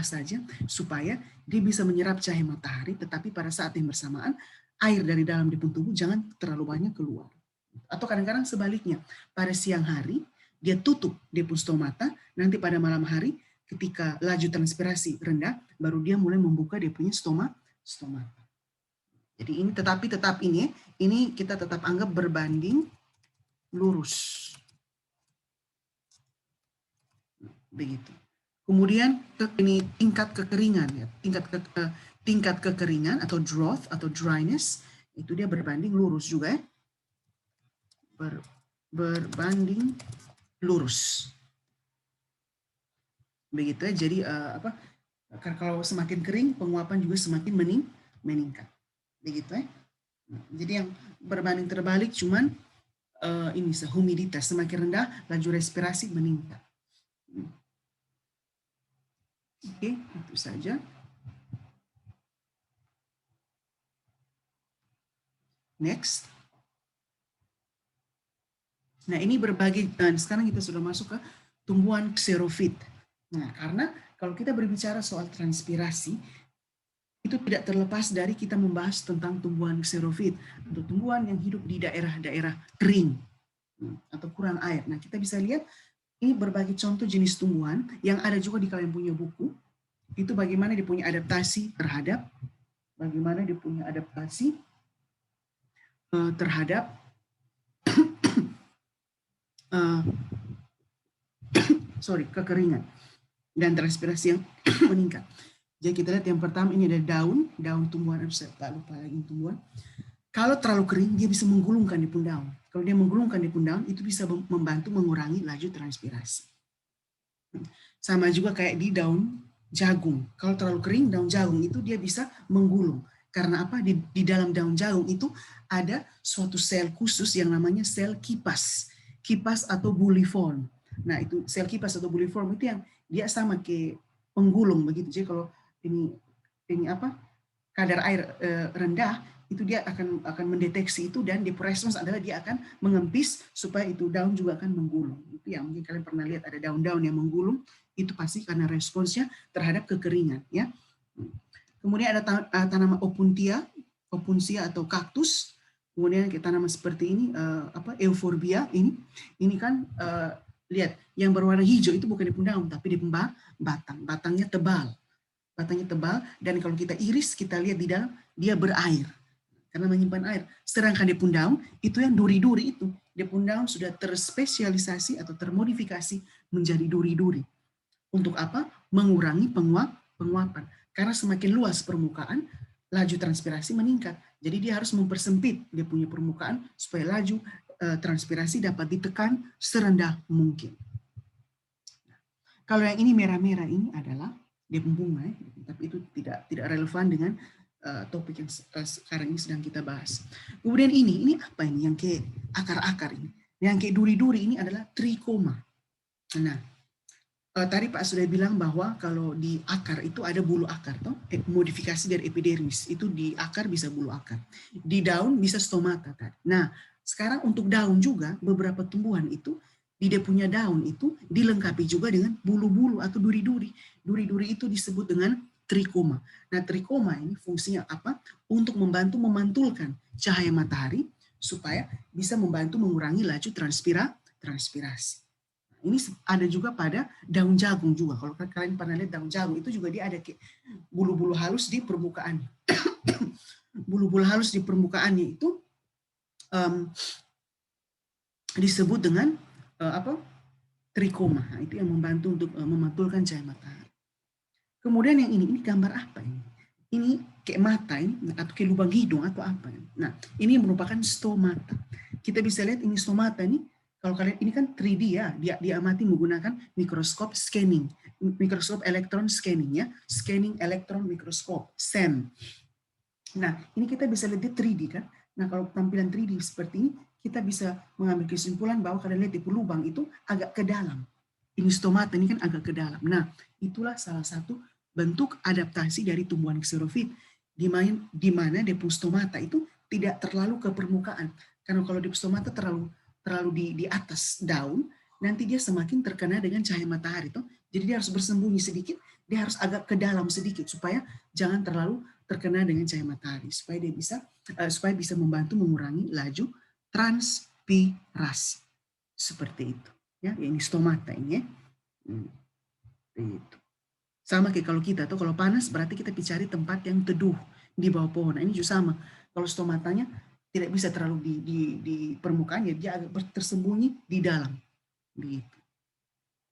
saja, supaya dia bisa menyerap cahaya matahari, tetapi pada saat yang bersamaan, air dari dalam di tubuh jangan terlalu banyak keluar. Atau kadang-kadang sebaliknya, pada siang hari, dia tutup dia pun stomata, nanti pada malam hari, ketika laju transpirasi rendah, baru dia mulai membuka dia punya stomata. Jadi ini tetap ini kita tetap anggap berbanding lurus. Begitu. Kemudian ini tingkat kekeringan ya, tingkat kekeringan atau drought atau dryness itu dia berbanding lurus juga ya. Berbanding lurus. Begitu ya. Jadi kalau semakin kering, penguapan juga semakin meningkat. Begitu ya. Jadi yang berbanding terbalik cuman ini humiditas semakin rendah, laju respirasi meningkat. Oke, itu saja. Next. Nah, ini sekarang kita sudah masuk ke tumbuhan xerofit. Nah, karena kalau kita berbicara soal transpirasi, itu tidak terlepas dari kita membahas tentang tumbuhan xerofit, atau tumbuhan yang hidup di daerah-daerah kering, atau kurang air. Nah, kita bisa lihat ini berbagai contoh jenis tumbuhan yang ada juga di kalian punya buku. Itu bagaimana dia punya adaptasi terhadap kekeringan dan transpirasi yang meningkat. Jadi kita lihat yang pertama ini ada daun tumbuhan, saya lupa lagi tumbuhan. Kalau terlalu kering, dia bisa menggulungkan di pun daun. Kalau dia menggulungkan di pun daun, itu bisa membantu mengurangi laju transpirasi. Sama juga kayak di daun jagung. Kalau terlalu kering, daun jagung itu dia bisa menggulung. Karena apa? Di dalam daun jagung itu ada suatu sel khusus yang namanya sel kipas. Kipas atau buliform. Nah, itu sel kipas atau buliform itu yang dia sama kayak penggulung begitu. Jadi kalau ini kadar air rendah, itu dia akan mendeteksi itu, dan di respons adalah dia akan mengempis supaya itu daun juga akan menggulung. Itu yang mungkin kalian pernah lihat ada daun-daun yang menggulung, itu pasti karena responsnya terhadap kekeringan ya. Kemudian ada tanaman opuntia atau kaktus. Kemudian kita tanaman seperti ini euphorbia ini kan lihat yang berwarna hijau itu bukan di daun tapi di batangnya tebal. Dan kalau kita iris, kita lihat di dalam dia berair karena menyimpan air. Sedangkan di daun itu yang duri-duri itu, di daun sudah terspesialisasi atau termodifikasi menjadi duri-duri. Untuk apa? Mengurangi penguapan. Karena semakin luas permukaan, laju transpirasi meningkat. Jadi dia harus mempersempit dia punya permukaan supaya laju transpirasi dapat ditekan serendah mungkin. Kalau yang ini merah-merah ini adalah dia bunga, tapi itu tidak relevan dengan topik yang sekarang ini sedang kita bahas. Kemudian ini apa ini yang kayak akar-akar ini? Yang kayak duri-duri ini adalah trikoma. Nah, tadi Pak sudah bilang bahwa kalau di akar itu ada bulu akar, toh modifikasi dari epidermis itu di akar bisa bulu akar, di daun bisa stomata tadi. Nah, sekarang untuk daun juga beberapa tumbuhan itu di dia punya daun itu dilengkapi juga dengan bulu-bulu atau duri-duri. Duri-duri itu disebut dengan trikoma. Nah, trikoma ini fungsinya apa? Untuk membantu memantulkan cahaya matahari supaya bisa membantu mengurangi laju transpirasi. Ini ada juga pada daun jagung juga. Kalau kalian pernah lihat daun jagung itu juga dia ada bulu-bulu halus di permukaan. Bulu-bulu halus di permukaannya itu disebut dengan trikoma. Nah, itu yang membantu untuk memantulkan cahaya matahari. Kemudian yang ini gambar apa ini? Ini kayak mata ini atau kayak lubang hidung atau apa? Nah, ini merupakan stomata. Kita bisa lihat ini stomata ini. Kalau kalian ini kan 3D ya, dia amati menggunakan mikroskop scanning, mikroskop elektron scanning ya, scanning elektron mikroskop, SEM. Nah, ini kita bisa lihat di 3D kan. Nah, kalau tampilan 3D seperti ini, kita bisa mengambil kesimpulan bahwa kalian lihat di lubang itu agak ke dalam. Ini stomata ini kan agak ke dalam. Nah, itulah salah satu bentuk adaptasi dari tumbuhan xerofit, di mana stomata itu tidak terlalu ke permukaan. Karena kalau stomata terlalu di atas daun, nanti dia semakin terkena dengan cahaya matahari. Toh. Jadi dia harus bersembunyi sedikit, dia harus agak ke dalam sedikit supaya jangan terlalu terkena dengan cahaya matahari, supaya dia bisa membantu mengurangi laju transpirasi. Seperti itu. Ya, ini stomata ini ya. Itu. Sama kayak kalau kita tuh kalau panas berarti kita cari tempat yang teduh di bawah pohon. Nah, ini juga sama. Kalau stomatanya tidak bisa terlalu di permukaan, ya dia agak tersembunyi di dalam. Begitu.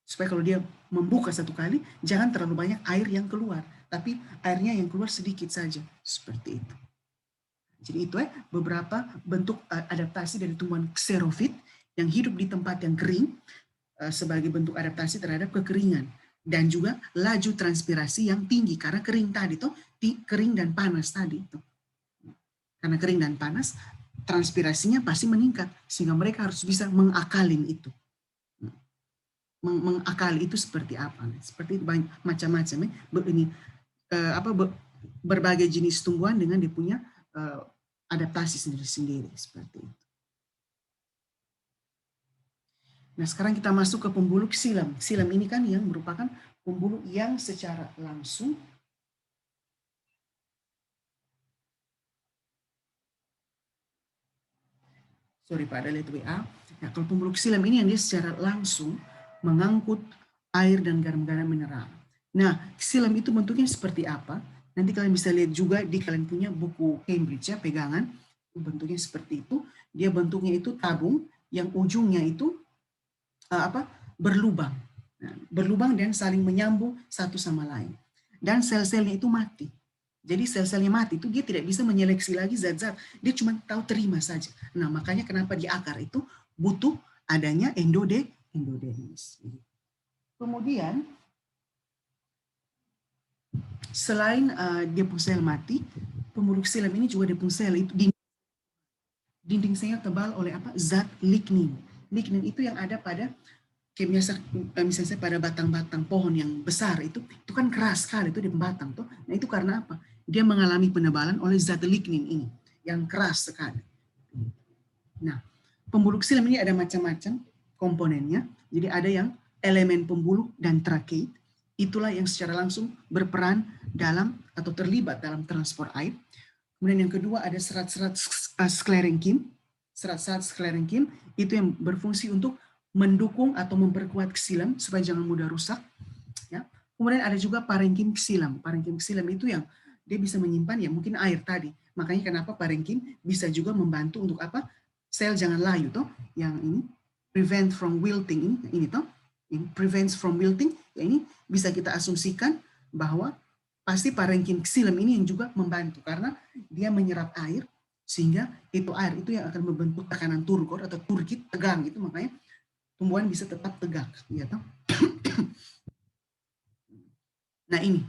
Supaya kalau dia membuka satu kali, jangan terlalu banyak air yang keluar, tapi airnya yang keluar sedikit saja. Seperti itu. Jadi itu beberapa bentuk adaptasi dari tumbuhan xerofit yang hidup di tempat yang kering sebagai bentuk adaptasi terhadap kekeringan. Dan juga laju transpirasi yang tinggi karena kering tadi tuh, kering dan panas tadi tuh. Karena kering dan panas, transpirasinya pasti meningkat sehingga mereka harus bisa mengakalin itu. Mengakali itu seperti apa? Seperti banyak macam-macam ini berbagai jenis tumbuhan dengan dia punya adaptasi sendiri-sendiri seperti itu. Nah, sekarang kita masuk ke pembuluh xilam. Xilam ini kan yang merupakan pembuluh yang secara langsung Pak, ada lihat WA. Nah, kalau pembuluh xilam ini yang dia secara langsung mengangkut air dan garam-garam mineral. Nah, xilam itu bentuknya seperti apa? Nanti kalian bisa lihat juga di kalian punya buku Cambridge ya, pegangan. Bentuknya seperti itu. Dia bentuknya itu tabung yang ujungnya itu berlubang. Nah, berlubang dan saling menyambung satu sama lain. Dan sel-selnya itu mati. Jadi sel-selnya mati itu dia tidak bisa menyeleksi lagi zat-zat. Dia cuma tahu terima saja. Nah, makanya kenapa di akar itu butuh adanya endodermis. Kemudian selain dia pun sel mati, pembuluh xilam ini juga dia pun sel itu dinding selnya tebal oleh zat lignin. Lignin itu yang ada pada misalnya pada batang-batang pohon yang besar itu kan keras sekali itu di batang tuh. Nah, itu karena apa? Dia mengalami penebalan oleh zat lignin ini yang keras sekali. Nah, pembuluh xilam ini ada macam-macam komponennya. Jadi ada yang elemen pembuluh dan trakeid. Itulah yang secara langsung berperan dalam atau terlibat dalam transport air. Kemudian yang kedua ada serat-serat sklerenkim. Serat-serat sklerenkim itu yang berfungsi untuk mendukung atau memperkuat xilam supaya jangan mudah rusak. Ya. Kemudian ada juga parenkim xilam. Parenkim xilam itu yang dia bisa menyimpan ya mungkin air tadi. Makanya kenapa parenkim bisa juga membantu untuk apa? Sel jangan layu toh. Yang ini prevent from wilting ini toh. Ini prevents from wilting. Ya ini bisa kita asumsikan bahwa pasti parenkim xilam ini yang juga membantu karena dia menyerap air sehingga itu air itu yang akan membentuk tekanan turgor atau turgid tegang itu makanya tumbuhan bisa tetap tegak, ya toh. Nah, ini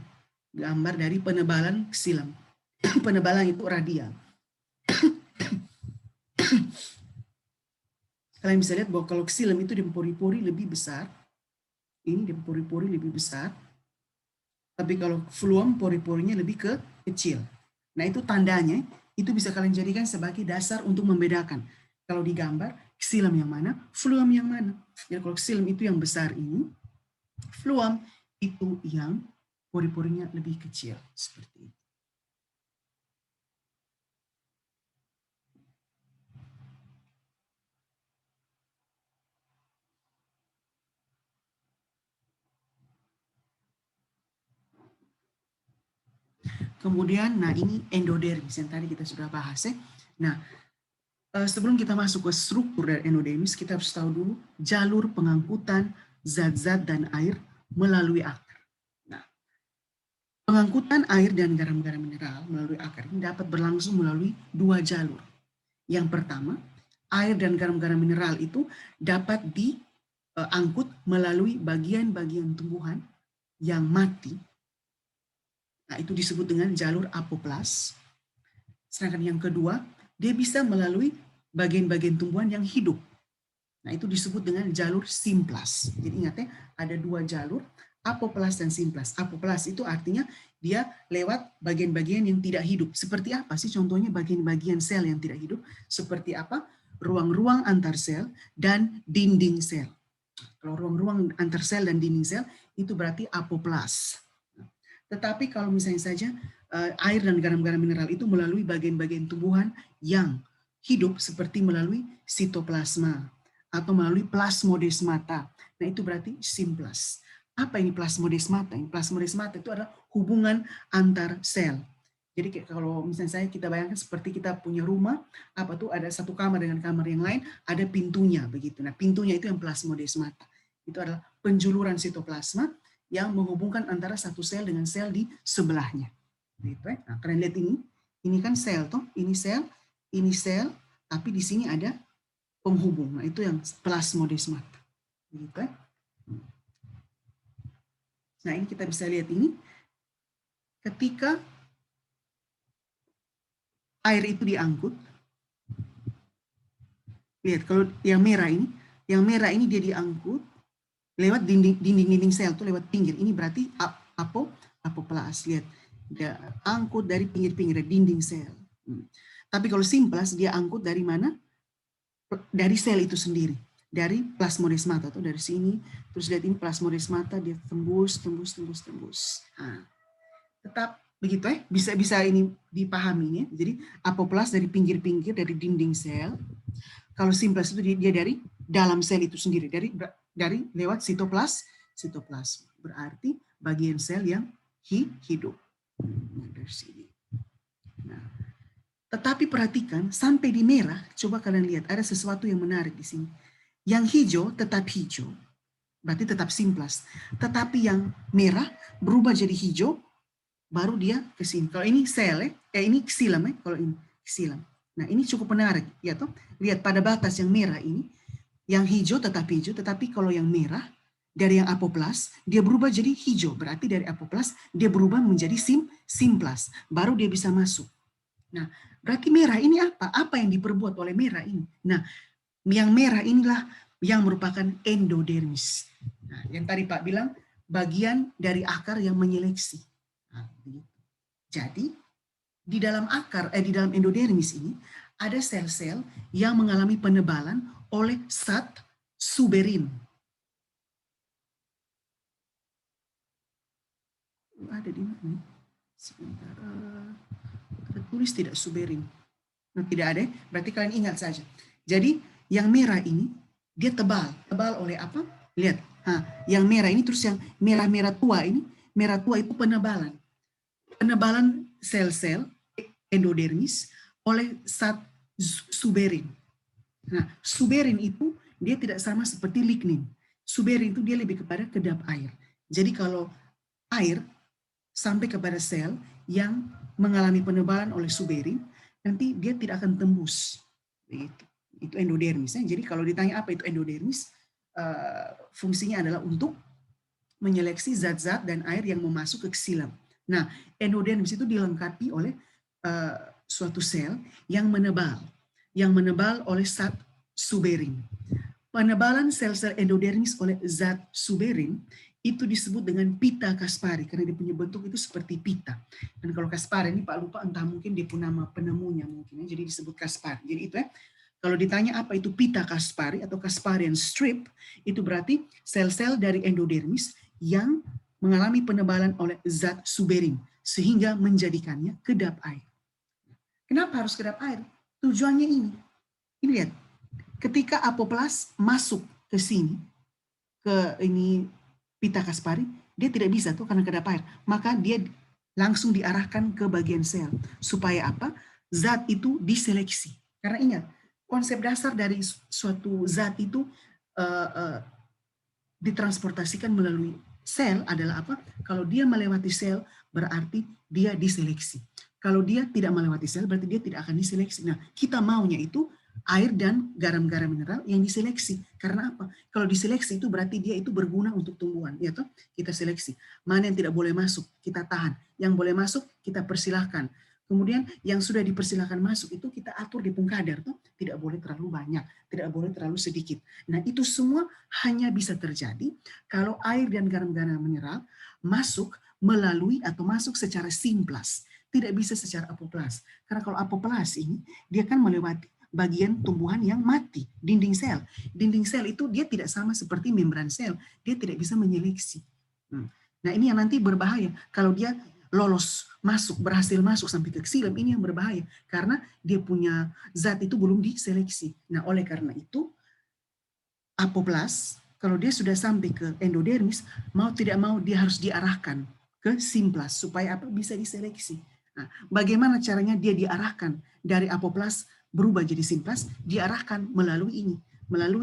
gambar dari penebalan xilam. penebalan itu radial. Kalian bisa lihat bahwa kalau xilem itu di pori-pori lebih besar, ini di pori-pori lebih besar, tapi kalau fluam pori-porinya lebih kecil. Nah itu tandanya, itu bisa kalian jadikan sebagai dasar untuk membedakan. Kalau digambar, xilem yang mana, fluam yang mana. Jadi kalau xilem itu yang besar ini, fluam itu yang pori-porinya lebih kecil. Seperti itu. Kemudian, nah ini endodermis yang tadi kita sudah bahas ya. Nah, sebelum kita masuk ke struktur dari endodermis, kita harus tahu dulu jalur pengangkutan zat-zat dan air melalui akar. Nah, pengangkutan air dan garam-garam mineral melalui akar ini dapat berlangsung melalui dua jalur. Yang pertama, air dan garam-garam mineral itu dapat diangkut melalui bagian-bagian tumbuhan yang mati. Nah, itu disebut dengan jalur apoplas. Sedangkan yang kedua, dia bisa melalui bagian-bagian tumbuhan yang hidup. Nah, itu disebut dengan jalur simplas. Jadi ingat ya, ada dua jalur, apoplas dan simplas. Apoplas itu artinya dia lewat bagian-bagian yang tidak hidup. Seperti apa sih contohnya bagian-bagian sel yang tidak hidup? Seperti apa? Ruang-ruang antar sel dan dinding sel. Kalau ruang-ruang antar sel dan dinding sel, itu berarti apoplas. Tetapi kalau misalnya saja air dan garam-garam mineral itu melalui bagian-bagian tumbuhan yang hidup seperti melalui sitoplasma atau melalui plasmodesmata. Nah itu berarti simplas. Apa ini plasmodesmata? Ini plasmodesmata itu adalah hubungan antar sel. Jadi kalau misalnya kita bayangkan seperti kita punya rumah, apa tuh ada satu kamar dengan kamar yang lain, ada pintunya begitu. Nah pintunya itu yang plasmodesmata. Itu adalah penjuluran sitoplasma yang menghubungkan antara satu sel dengan sel di sebelahnya. Gitu ya. Nah, kalian lihat ini kan sel toh, ini sel, tapi di sini ada penghubung. Nah, itu yang plasmodesmata. Gitu ya. Nah, ini kita bisa lihat ini ketika air itu diangkut. Lihat kalau yang merah ini dia diangkut lewat dinding sel tuh lewat pinggir. Ini berarti apoplas. Lihat, dia angkut dari pinggir-pinggir dinding sel. Tapi kalau simplas dia angkut dari mana? Dari sel itu sendiri, dari plasmodesmata atau dari sini. Terus lihat ini plasmodesmata dia tembus. Nah, tetap begitu ya, bisa ini dipahami ya. Jadi apoplas dari pinggir-pinggir dari dinding sel. Kalau simplas itu dia dari dalam sel itu sendiri, dari lewat sitoplasma. Berarti bagian sel yang hidup. Dari sini. Nah, tetapi perhatikan sampai di merah, coba kalian lihat ada sesuatu yang menarik di sini. Yang hijau tetap hijau, berarti tetap simplas. Tetapi yang merah berubah jadi hijau, baru dia ke sini. Kalau ini sel, ini xilem kalau ini xilem. Nah ini cukup menarik, ya toh. Lihat pada batas yang merah ini, yang hijau tetap hijau, tetapi kalau yang merah dari yang apoplas dia berubah jadi hijau, berarti dari apoplas dia berubah menjadi simplas, baru dia bisa masuk. Nah, berarti merah ini apa? Apa yang diperbuat oleh merah ini? Nah, yang merah inilah yang merupakan endodermis. Nah, yang tadi Pak bilang bagian dari akar yang menyeleksi. Nah, jadi di dalam di dalam endodermis ini ada sel-sel yang mengalami penebalan oleh zat suberin. Ada di mana? Sebentar. Tertulis tidak suberin. Nah, tidak ada, berarti kalian ingat saja. Jadi yang merah ini dia tebal oleh apa? Lihat, yang merah ini terus yang merah-merah tua ini, merah tua itu penebalan sel-sel endodermis oleh zat suberin. Nah, suberin itu dia tidak sama seperti lignin. Suberin itu dia lebih kepada kedap air. Jadi kalau air sampai kepada sel yang mengalami penebalan oleh suberin, nanti dia tidak akan tembus. Itu endodermis. Jadi kalau ditanya apa itu endodermis, fungsinya adalah untuk menyeleksi zat-zat dan air yang mau masuk ke xilem. Nah, endodermis itu dilengkapi oleh suatu sel yang menebal oleh zat suberin. Penebalan sel-sel endodermis oleh zat suberin itu disebut dengan pita Kaspari karena dia punya bentuk itu seperti pita. Dan kalau Kaspari ini Pak lupa entah mungkin dia punya nama penemunya mungkin ya, jadi disebut Kaspari. Jadi itu ya. Kalau ditanya apa itu pita Kaspari atau Kasparian strip, itu berarti sel-sel dari endodermis yang mengalami penebalan oleh zat suberin sehingga menjadikannya kedap air. Kenapa harus kedap air? Tujuannya ini. Ini lihat. Ketika apoplas masuk ke sini, ke ini pita Kaspari, dia tidak bisa tuh karena kedap air. Maka dia langsung diarahkan ke bagian sel. Supaya apa? Zat itu diseleksi. Karena ingat, konsep dasar dari suatu zat itu ditransportasikan melalui sel adalah apa? Kalau dia melewati sel, berarti dia diseleksi. Kalau dia tidak melewati sel, berarti dia tidak akan diseleksi. Nah, kita maunya itu air dan garam-garam mineral yang diseleksi. Karena apa? Kalau diseleksi itu berarti dia itu berguna untuk tumbuhan. Ya toh? Kita seleksi. Mana yang tidak boleh masuk, kita tahan. Yang boleh masuk, kita persilahkan. Kemudian yang sudah dipersilahkan masuk itu kita atur di pungkadar. Toh? Tidak boleh terlalu banyak, tidak boleh terlalu sedikit. Nah itu semua hanya bisa terjadi kalau air dan garam-garam mineral masuk melalui atau masuk secara simplas. Tidak bisa secara apoplas. Karena kalau apoplas ini, dia kan melewati bagian tumbuhan yang mati, dinding sel. Dinding sel itu dia tidak sama seperti membran sel, dia tidak bisa menyeleksi. Nah ini yang nanti berbahaya, kalau dia lolos, berhasil masuk sampai ke xilem, ini yang berbahaya, karena dia punya zat itu belum diseleksi. Nah oleh karena itu, apoplas, kalau dia sudah sampai ke endodermis, mau tidak mau dia harus diarahkan ke simplas, supaya apa bisa diseleksi. Nah, bagaimana caranya dia diarahkan dari apoplas berubah jadi simplas, diarahkan melalui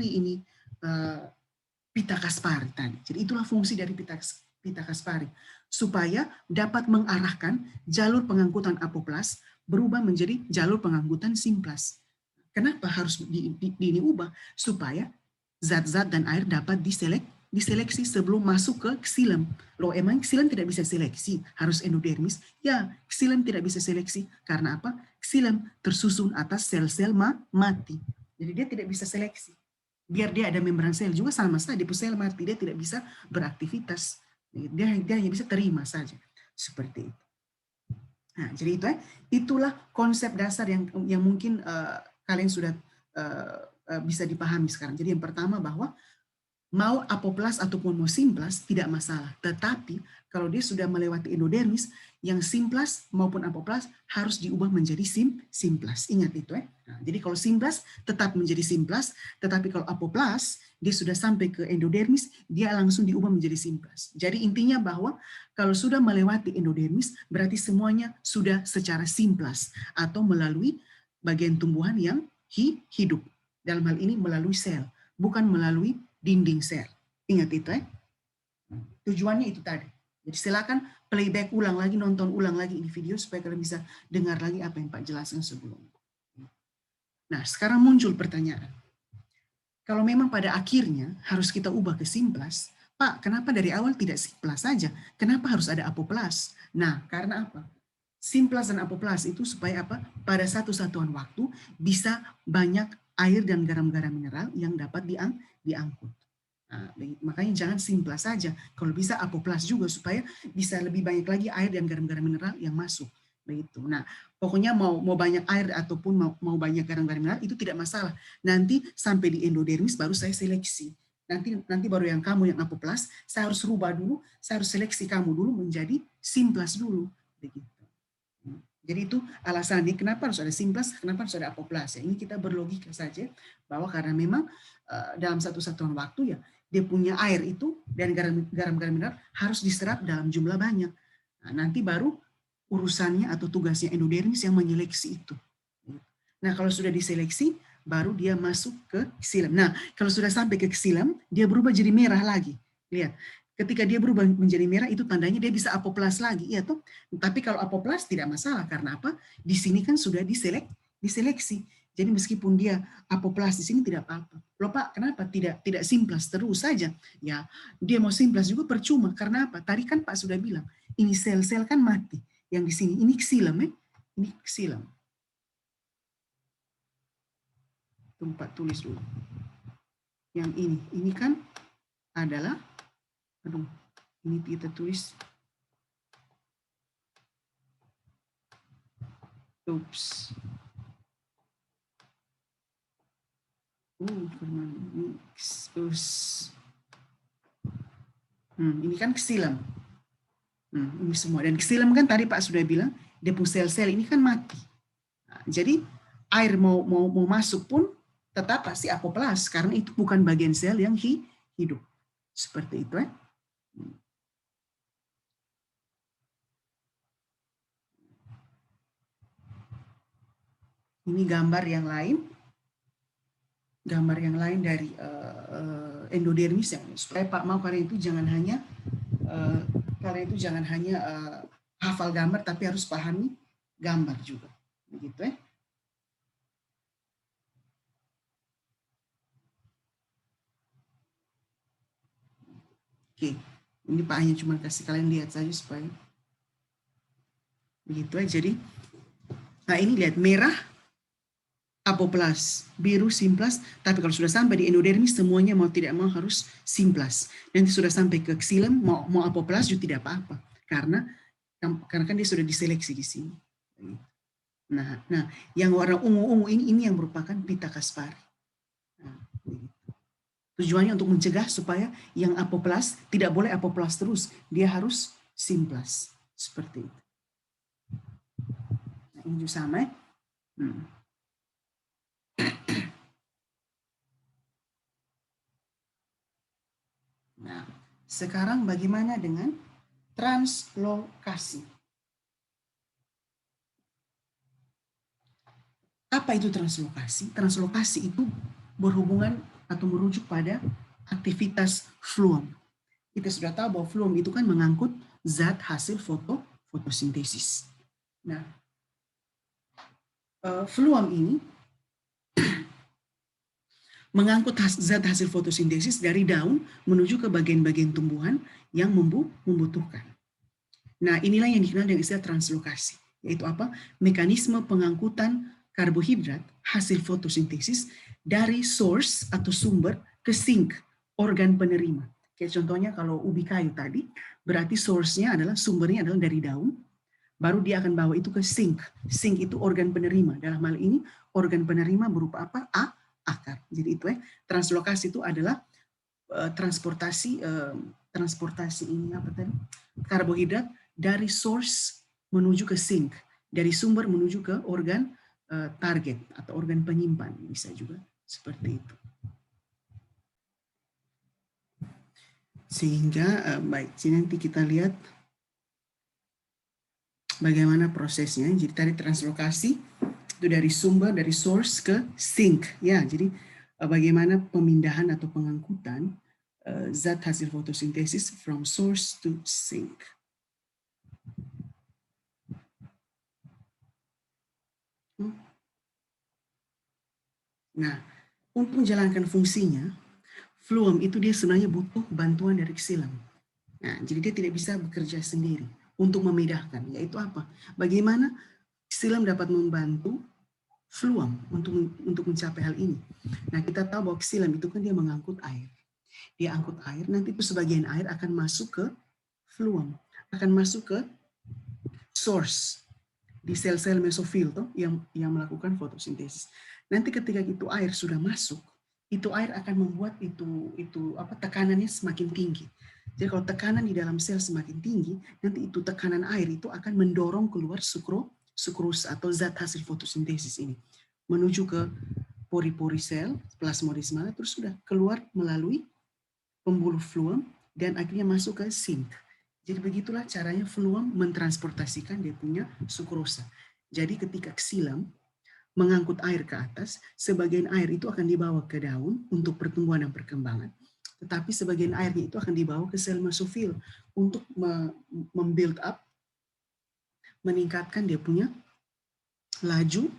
ini pita Kaspari tadi. Jadi itulah fungsi dari pita Kaspari, supaya dapat mengarahkan jalur pengangkutan apoplas berubah menjadi jalur pengangkutan simplas. Kenapa harus diubah? Supaya zat-zat dan air dapat diseleksi sebelum masuk ke xilem. Loh emang xilem tidak bisa seleksi, harus endodermis? Ya, xilem tidak bisa seleksi. Karena apa? Xilem tersusun atas sel-sel mati. Jadi dia tidak bisa seleksi. Biar dia ada membran sel juga sama saja, sel mati, dia tidak bisa beraktivitas. Dia hanya bisa terima saja. Seperti itu. Nah, jadi itulah konsep dasar yang mungkin kalian sudah bisa dipahami sekarang. Jadi yang pertama bahwa mau apoplas ataupun mau simplas tidak masalah. Tetapi kalau dia sudah melewati endodermis, yang simplas maupun apoplas harus diubah menjadi simplas. Ingat itu ya. Nah, jadi kalau simplas tetap menjadi simplas, tetapi kalau apoplas dia sudah sampai ke endodermis, dia langsung diubah menjadi simplas. Jadi intinya bahwa kalau sudah melewati endodermis, berarti semuanya sudah secara simplas atau melalui bagian tumbuhan yang hidup. Dalam hal ini melalui sel, bukan melalui dinding sel. Ingat itu ya. Tujuannya itu tadi. Jadi silakan playback ulang lagi, nonton ulang lagi ini video supaya kalian bisa dengar lagi apa yang Pak jelaskan sebelumnya. Nah, sekarang muncul pertanyaan. Kalau memang pada akhirnya harus kita ubah ke simplas, Pak, kenapa dari awal tidak simplas saja? Kenapa harus ada apoplas? Nah, karena apa? Simplas dan apoplas itu supaya apa? Pada satu satuan waktu bisa banyak air dan garam-garam mineral yang dapat diangkut. Nah, makanya jangan simplas saja. Kalau bisa apoplas juga supaya bisa lebih banyak lagi air dan garam-garam mineral yang masuk. Begitu. Nah, pokoknya mau banyak air ataupun mau banyak garam-garam mineral itu tidak masalah. Nanti sampai di endodermis baru saya seleksi. Nanti baru yang kamu yang apoplas, saya harus rubah dulu, saya harus seleksi kamu dulu menjadi simplas dulu. Begitu. Jadi itu alasannya kenapa harus ada simplas, kenapa harus ada apoplas. Ini kita berlogika saja bahwa karena memang dalam satu satuan waktu ya dia punya air itu dan garam-garam mineral harus diserap dalam jumlah banyak. Nah, nanti baru urusannya atau tugasnya endodermis yang menyeleksi itu. Nah kalau sudah diseleksi baru dia masuk ke xilem. Nah kalau sudah sampai ke xilem dia berubah jadi merah lagi. Lihat. Ketika dia berubah menjadi merah itu tandanya dia bisa apoplas lagi, ya toh. Tapi kalau apoplas tidak masalah karena apa? Di sini kan sudah diseleksi. Jadi meskipun dia apoplas di sini tidak apa-apa. Loh Pak, kenapa tidak simplas terus saja? Ya, dia mau simplas juga percuma karena apa? Tadi kan Pak sudah bilang, ini sel-sel kan mati. Yang di sini ini xilem, Ini xilem. Tempat tulis dulu. Yang ini kan adalah, aduh, ini kita tulis, oops. Ini kan xilem. Ini semua. Dan xilem kan tadi Pak sudah bilang, dia pun sel-sel ini kan mati. Nah, jadi air mau masuk pun tetap pasti apoplas, karena itu bukan bagian sel yang hidup. Seperti itu ya. Ini gambar yang lain. Gambar yang lain dari endodermis ya. Supaya Pak mau kalian itu jangan hanya hafal gambar, tapi harus pahami gambar juga. Begitu ya. Oke, ini Pak hanya cuma kasih kalian lihat saja supaya begitu ya. Jadi, nah ini lihat merah apoplas, biru simplas, tapi kalau sudah sampai di endodermis semuanya mau tidak mau harus simplas. Nanti sudah sampai ke xilem mau apoplas juga tidak apa-apa, karena kan dia sudah diseleksi di sini. Nah, yang warna ungu-ungu ini yang merupakan pita Kaspari. Nah, tujuannya untuk mencegah supaya yang apoplas tidak boleh apoplas terus, dia harus simplas seperti itu. Nah, ini juga sama ya. Nah, sekarang bagaimana dengan translokasi? Apa itu translokasi? Translokasi itu berhubungan atau merujuk pada aktivitas fluom. Kita sudah tahu bahwa fluom itu kan mengangkut zat hasil fotosintesis. Nah, fluom ini mengangkut zat hasil fotosintesis dari daun menuju ke bagian-bagian tumbuhan yang membutuhkan. Nah, inilah yang dikenal dengan istilah translokasi, yaitu apa? Mekanisme pengangkutan karbohidrat hasil fotosintesis dari source atau sumber ke sink, organ penerima. Kayak contohnya kalau ubi kayu tadi, berarti source-nya adalah, sumbernya adalah dari daun, baru dia akan bawa itu ke sink. Sink itu organ penerima. Dalam hal ini, organ penerima berupa apa? Akar. Jadi itu translokasi itu adalah transportasi ini apa tadi? Karbohidrat dari source menuju ke sink, dari sumber menuju ke organ target atau organ penyimpan, bisa juga seperti itu. Sehingga baik, nanti kita lihat bagaimana prosesnya. Jadi tadi translokasi itu dari sumber, dari source ke sink, ya. Jadi bagaimana pemindahan atau pengangkutan zat hasil fotosintesis from source to sink. Nah, untuk menjalankan fungsinya, fluom itu dia sebenarnya butuh bantuan dari xilem. Nah, jadi dia tidak bisa bekerja sendiri untuk memindahkan, yaitu apa? Bagaimana xilem dapat membantu fluom untuk mencapai hal ini. Nah, kita tahu bahwa xilem itu kan dia mengangkut air. Dia angkut air, nanti itu sebagian air akan masuk ke fluom, akan masuk ke source di sel-sel mesofil tuh yang melakukan fotosintesis. Nanti ketika itu air sudah masuk, itu air akan membuat itu tekanannya semakin tinggi. Jadi kalau tekanan di dalam sel semakin tinggi, nanti itu tekanan air itu akan mendorong keluar sukrosa atau zat hasil fotosintesis ini menuju ke pori-pori sel, plasmodesmata, terus sudah keluar melalui pembuluh fluom dan akhirnya masuk ke sink. Jadi begitulah caranya fluom mentransportasikan dia punya sukrosa. Jadi ketika xilem mengangkut air ke atas, sebagian air itu akan dibawa ke daun untuk pertumbuhan dan perkembangan. Tetapi sebagian airnya itu akan dibawa ke sel mesofil untuk membuild up, meningkatkan dia punya laju,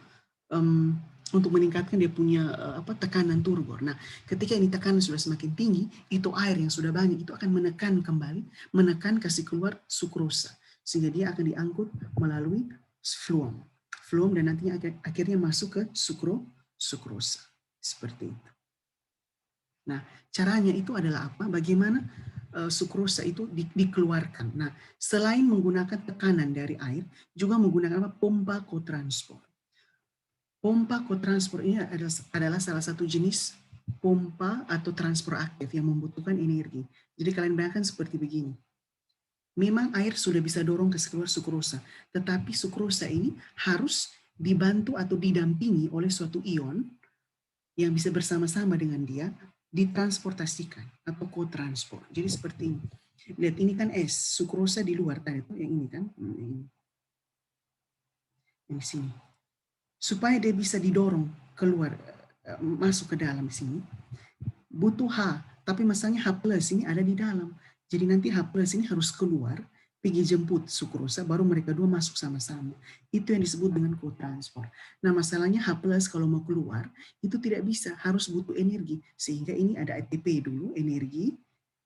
untuk meningkatkan dia punya tekanan turgor. Nah, ketika ini tekanan sudah semakin tinggi, itu air yang sudah banyak itu akan menekan kembali, menekan kasih keluar sukrosa, sehingga dia akan diangkut melalui fluom. fluom dan nantinya akhirnya masuk ke sukrosa. Seperti itu. Nah, caranya itu adalah apa? Bagaimana sukrosa itu dikeluarkan. Nah, selain menggunakan tekanan dari air, juga menggunakan apa? Pompa kotransport. Pompa kotransport ini adalah salah satu jenis pompa atau transport aktif yang membutuhkan energi. Jadi kalian bayangkan seperti begini. Memang air sudah bisa dorong ke keluar sukrosa, tetapi sukrosa ini harus dibantu atau didampingi oleh suatu ion yang bisa bersama-sama dengan dia ditransportasikan atau kotransport. Jadi seperti ini. Lihat ini kan es, sukrosa di luar tadi itu yang ini kan, ini. Yang sini. Supaya dia bisa didorong keluar, masuk ke dalam sini, butuh H, tapi masalahnya H plus ini ada di dalam. Jadi nanti H plus ini harus keluar, pergi jemput sukrosa, baru mereka dua masuk sama-sama. Itu yang disebut dengan kotransport. Nah masalahnya H plus kalau mau keluar, itu tidak bisa, harus butuh energi. Sehingga ini ada ATP dulu, energi,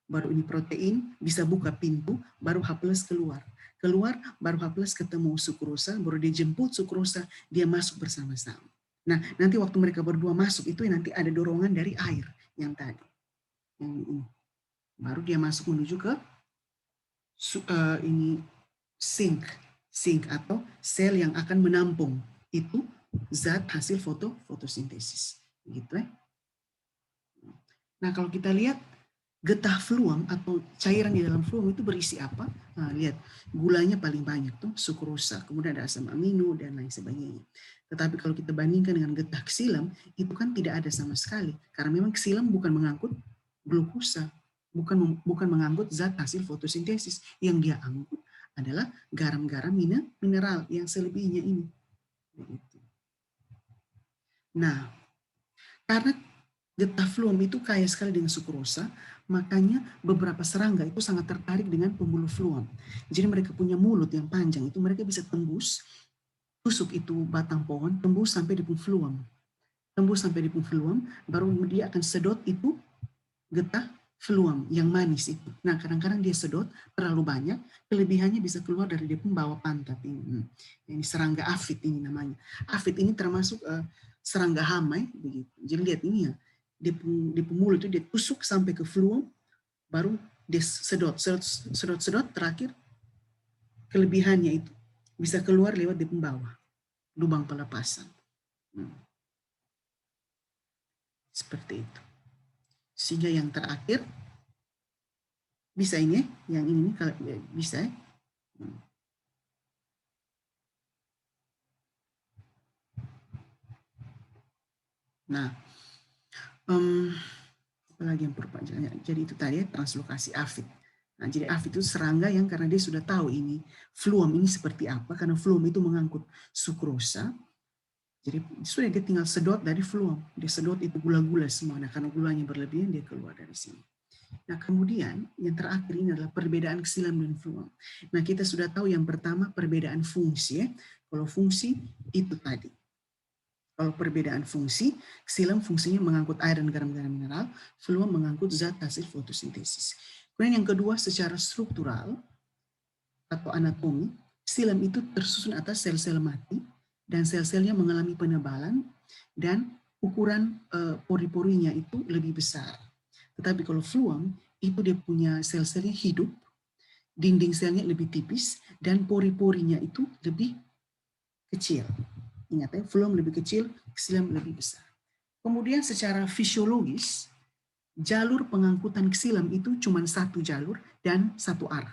baru ini protein, bisa buka pintu, baru H plus keluar. Keluar, baru H plus ketemu sukrosa, baru dia jemput sukrosa, dia masuk bersama-sama. Nah, nanti waktu mereka berdua masuk, itu nanti ada dorongan dari air yang tadi. Yang ini. Baru dia masuk menuju ke ini sink atau sel yang akan menampung itu zat hasil fotosintesis. Gitu ya. Nah, kalau kita lihat getah fluom atau cairan di dalam fluom itu berisi apa? Nah, lihat, gulanya paling banyak tuh sukrosa, kemudian ada asam amino dan lain sebagainya. Tetapi kalau kita bandingkan dengan getah ksilam, itu kan tidak ada sama sekali. Karena memang ksilam bukan mengangkut glukosa, bukan mengangkut zat hasil fotosintesis. Yang dia angkut adalah garam-garam mineral yang selebihnya ini. Nah, karena getah fluom itu kaya sekali dengan sukrosa, makanya beberapa serangga itu sangat tertarik dengan pembuluh fluom. Jadi mereka punya mulut yang panjang, itu mereka bisa tembus, tusuk itu batang pohon, tembus sampai di fluom. Tembus sampai di fluom, baru dia akan sedot itu getah fluom yang manis itu. Nah kadang-kadang dia sedot terlalu banyak, kelebihannya bisa keluar dari dia pun bawah pantat ini. Ini serangga afid ini namanya. Afid ini termasuk serangga hamai begitu. Jadi lihat ini ya, di mulut itu dia tusuk sampai ke fluom, baru dia sedot terakhir kelebihannya itu bisa keluar lewat di bawah lubang pelepasan. Seperti itu. Sehingga yang terakhir bisa ini ya, yang ini kalau bisa ya. Nah, apalagi yang perpanjangannya. Jadi itu tadi ya, translokasi afid. Nah, jadi afid itu serangga yang karena dia sudah tahu ini fluom ini seperti apa, karena fluom itu mengangkut sukrosa. Jadi sudah dia tinggal sedot dari fluom, dia sedot itu gula-gula semua. Nah, karena gulanya berlebihan dia keluar dari sini. Nah, kemudian yang terakhir ini adalah perbedaan ksilam dan fluom. Nah, kita sudah tahu yang pertama perbedaan fungsi ya. Kalau fungsi itu tadi. Kalau perbedaan fungsi, ksilam fungsinya mengangkut air dan garam-garam mineral, fluom mengangkut zat hasil fotosintesis. Kemudian yang kedua secara struktural atau anatomi, ksilam itu tersusun atas sel-sel mati dan sel-selnya mengalami penebalan dan ukuran pori-porinya itu lebih besar. Tetapi kalau fluom itu dia punya sel-selnya hidup, dinding selnya lebih tipis dan pori-porinya itu lebih kecil. Ingat ya, fluom lebih kecil, ksilam lebih besar. Kemudian secara fisiologis, jalur pengangkutan ksilam itu cuma satu jalur dan satu arah.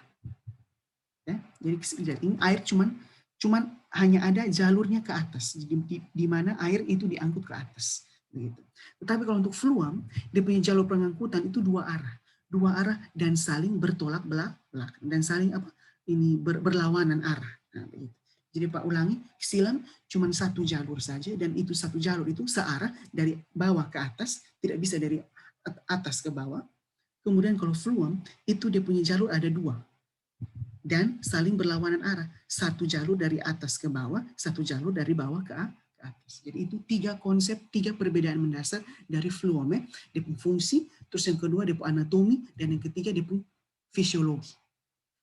Ya, jadi ini air cuman hanya ada jalurnya ke atas, di mana air itu diangkut ke atas. Begitu. Tetapi kalau untuk fluom, dia punya jalur pengangkutan itu dua arah dan saling bertolak belakang dan saling berlawanan arah. Nah, begitu. Jadi Pak ulangi, ksilam cuma satu jalur saja dan itu satu jalur itu searah dari bawah ke atas, tidak bisa dari atas ke bawah. Kemudian kalau fluom itu dia punya jalur ada dua dan saling berlawanan arah. Satu jalur dari atas ke bawah, satu jalur dari bawah ke atas. Jadi itu tiga konsep, tiga perbedaan mendasar dari fluom. Dia pun fungsi, terus yang kedua dia pun anatomi, dan yang ketiga dia pun fisiologi.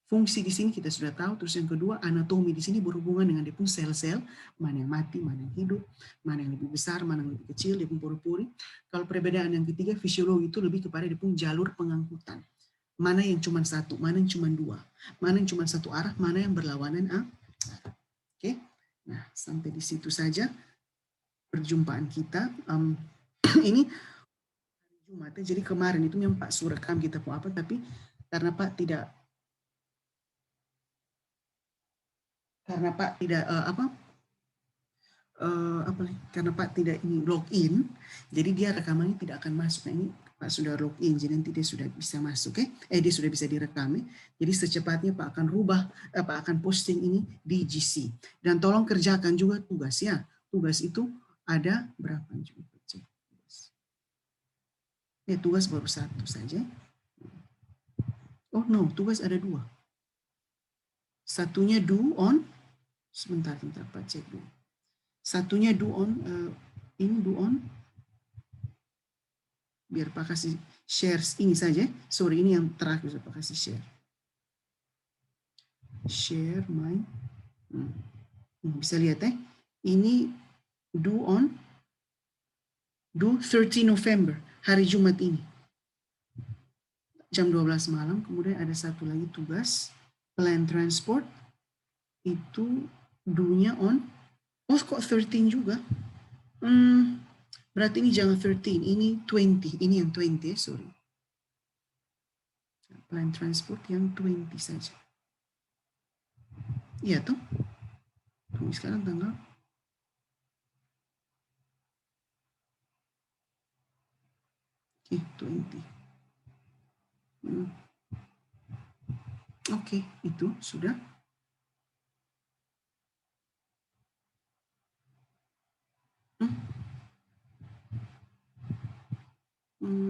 Fungsi di sini kita sudah tahu. Terus yang kedua, anatomi di sini berhubungan dengan dia pun sel-sel, mana yang mati, mana yang hidup, mana yang lebih besar, mana yang lebih kecil, dia pun pori-pori. Kalau perbedaan yang ketiga, fisiologi itu lebih kepada dia pun jalur pengangkutan. Mana yang cuma satu, mana yang cuma dua, mana yang cuma satu arah, mana yang berlawanan arah. Oke, nah sampai di situ saja perjumpaan kita. Ini Jumat, jadi kemarin itu memang Pak suruh rekam kita mau apa, tapi karena Pak tidak karena Pak tidak ini login, jadi dia rekamannya tidak akan masuk. Nah ini Pak sudah login, jadi nanti dia sudah bisa masuk, dia sudah bisa direkam. Jadi secepatnya Pak akan Pak akan posting ini di GC. Dan tolong kerjakan juga tugas ya. Tugas itu ada berapa? Tugas baru satu saja. Oh no, tugas ada dua. Satunya do on, sebentar Pak cek dulu. Satunya do on, ini do on, biar Pak kasih share ini saja. Sorry, ini yang terakhir Pak kasih share. Share my, bisa lihat ini do on, do 13 November, hari Jumat ini. Jam 12 malam, kemudian ada satu lagi tugas, plan transport, itu do-nya on, oh kok 13 juga? Berarti ini jangan 13, ini 20, ini yang 20 sorry. Plan transport yang 20 saja. Iya tuh. Tunggu sekarang tanggal. Oke, 20. Oke, itu sudah.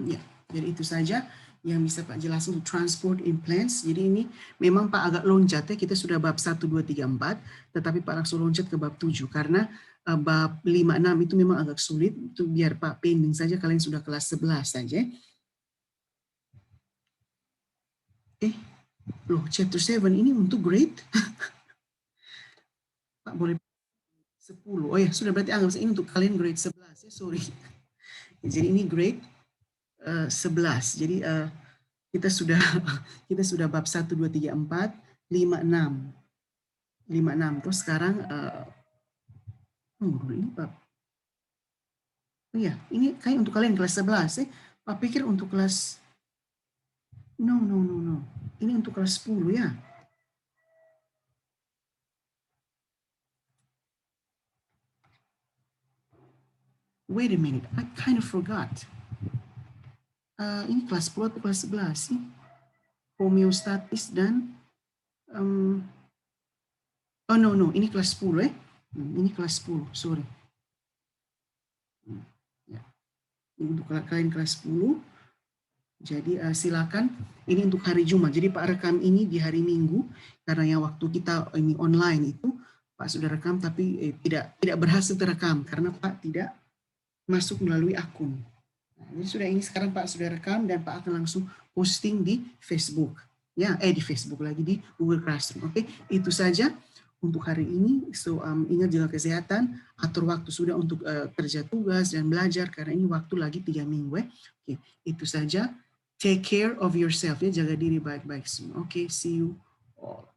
Ya, jadi itu saja yang bisa Pak jelaskan untuk transport in plants. Jadi ini memang Pak agak loncat ya, kita sudah bab 1, 2, 3, 4, tetapi Pak langsung loncat ke bab 7, karena bab 5, 6 itu memang agak sulit, itu biar Pak pending saja, kalian sudah kelas 11 saja. Loh, chapter 7 ini untuk grade? Pak boleh 10, oh ya sudah, berarti anggap ini untuk kalian grade 11 ya, sorry. Jadi ini grade 11, jadi kita sudah bab 1, 2, 3, 4, 5, 6. 5, 6. Terus sekarang, ini bab. Oh iya, ini kayak untuk kalian kelas 11 Pak pikir untuk kelas, no. Ini untuk kelas 10 ya. Wait a minute, I kind of forgot. Ini kelas 10 atau kelas 11 sih? Homeostatis dan oh no, ini kelas 10 ini kelas 10, sorry. Ya. Ini untuk kalian kelas 10. Jadi silakan, ini untuk hari Jumat. Jadi Pak rekam ini di hari Minggu, karena yang waktu kita ini online itu Pak sudah rekam, tapi tidak berhasil terekam karena Pak tidak masuk melalui akun. Nah, jadi sudah ini sekarang Pak sudah rekam dan Pak akan langsung posting di Facebook. Ya, di Facebook lagi, di Google Classroom. Oke, itu saja untuk hari ini. So ingat jaga kesehatan, atur waktu sudah untuk kerja tugas dan belajar, karena ini waktu lagi 3 minggu. Oke, itu saja. Take care of yourself ya, jaga diri baik-baik semua. Oke, see you all.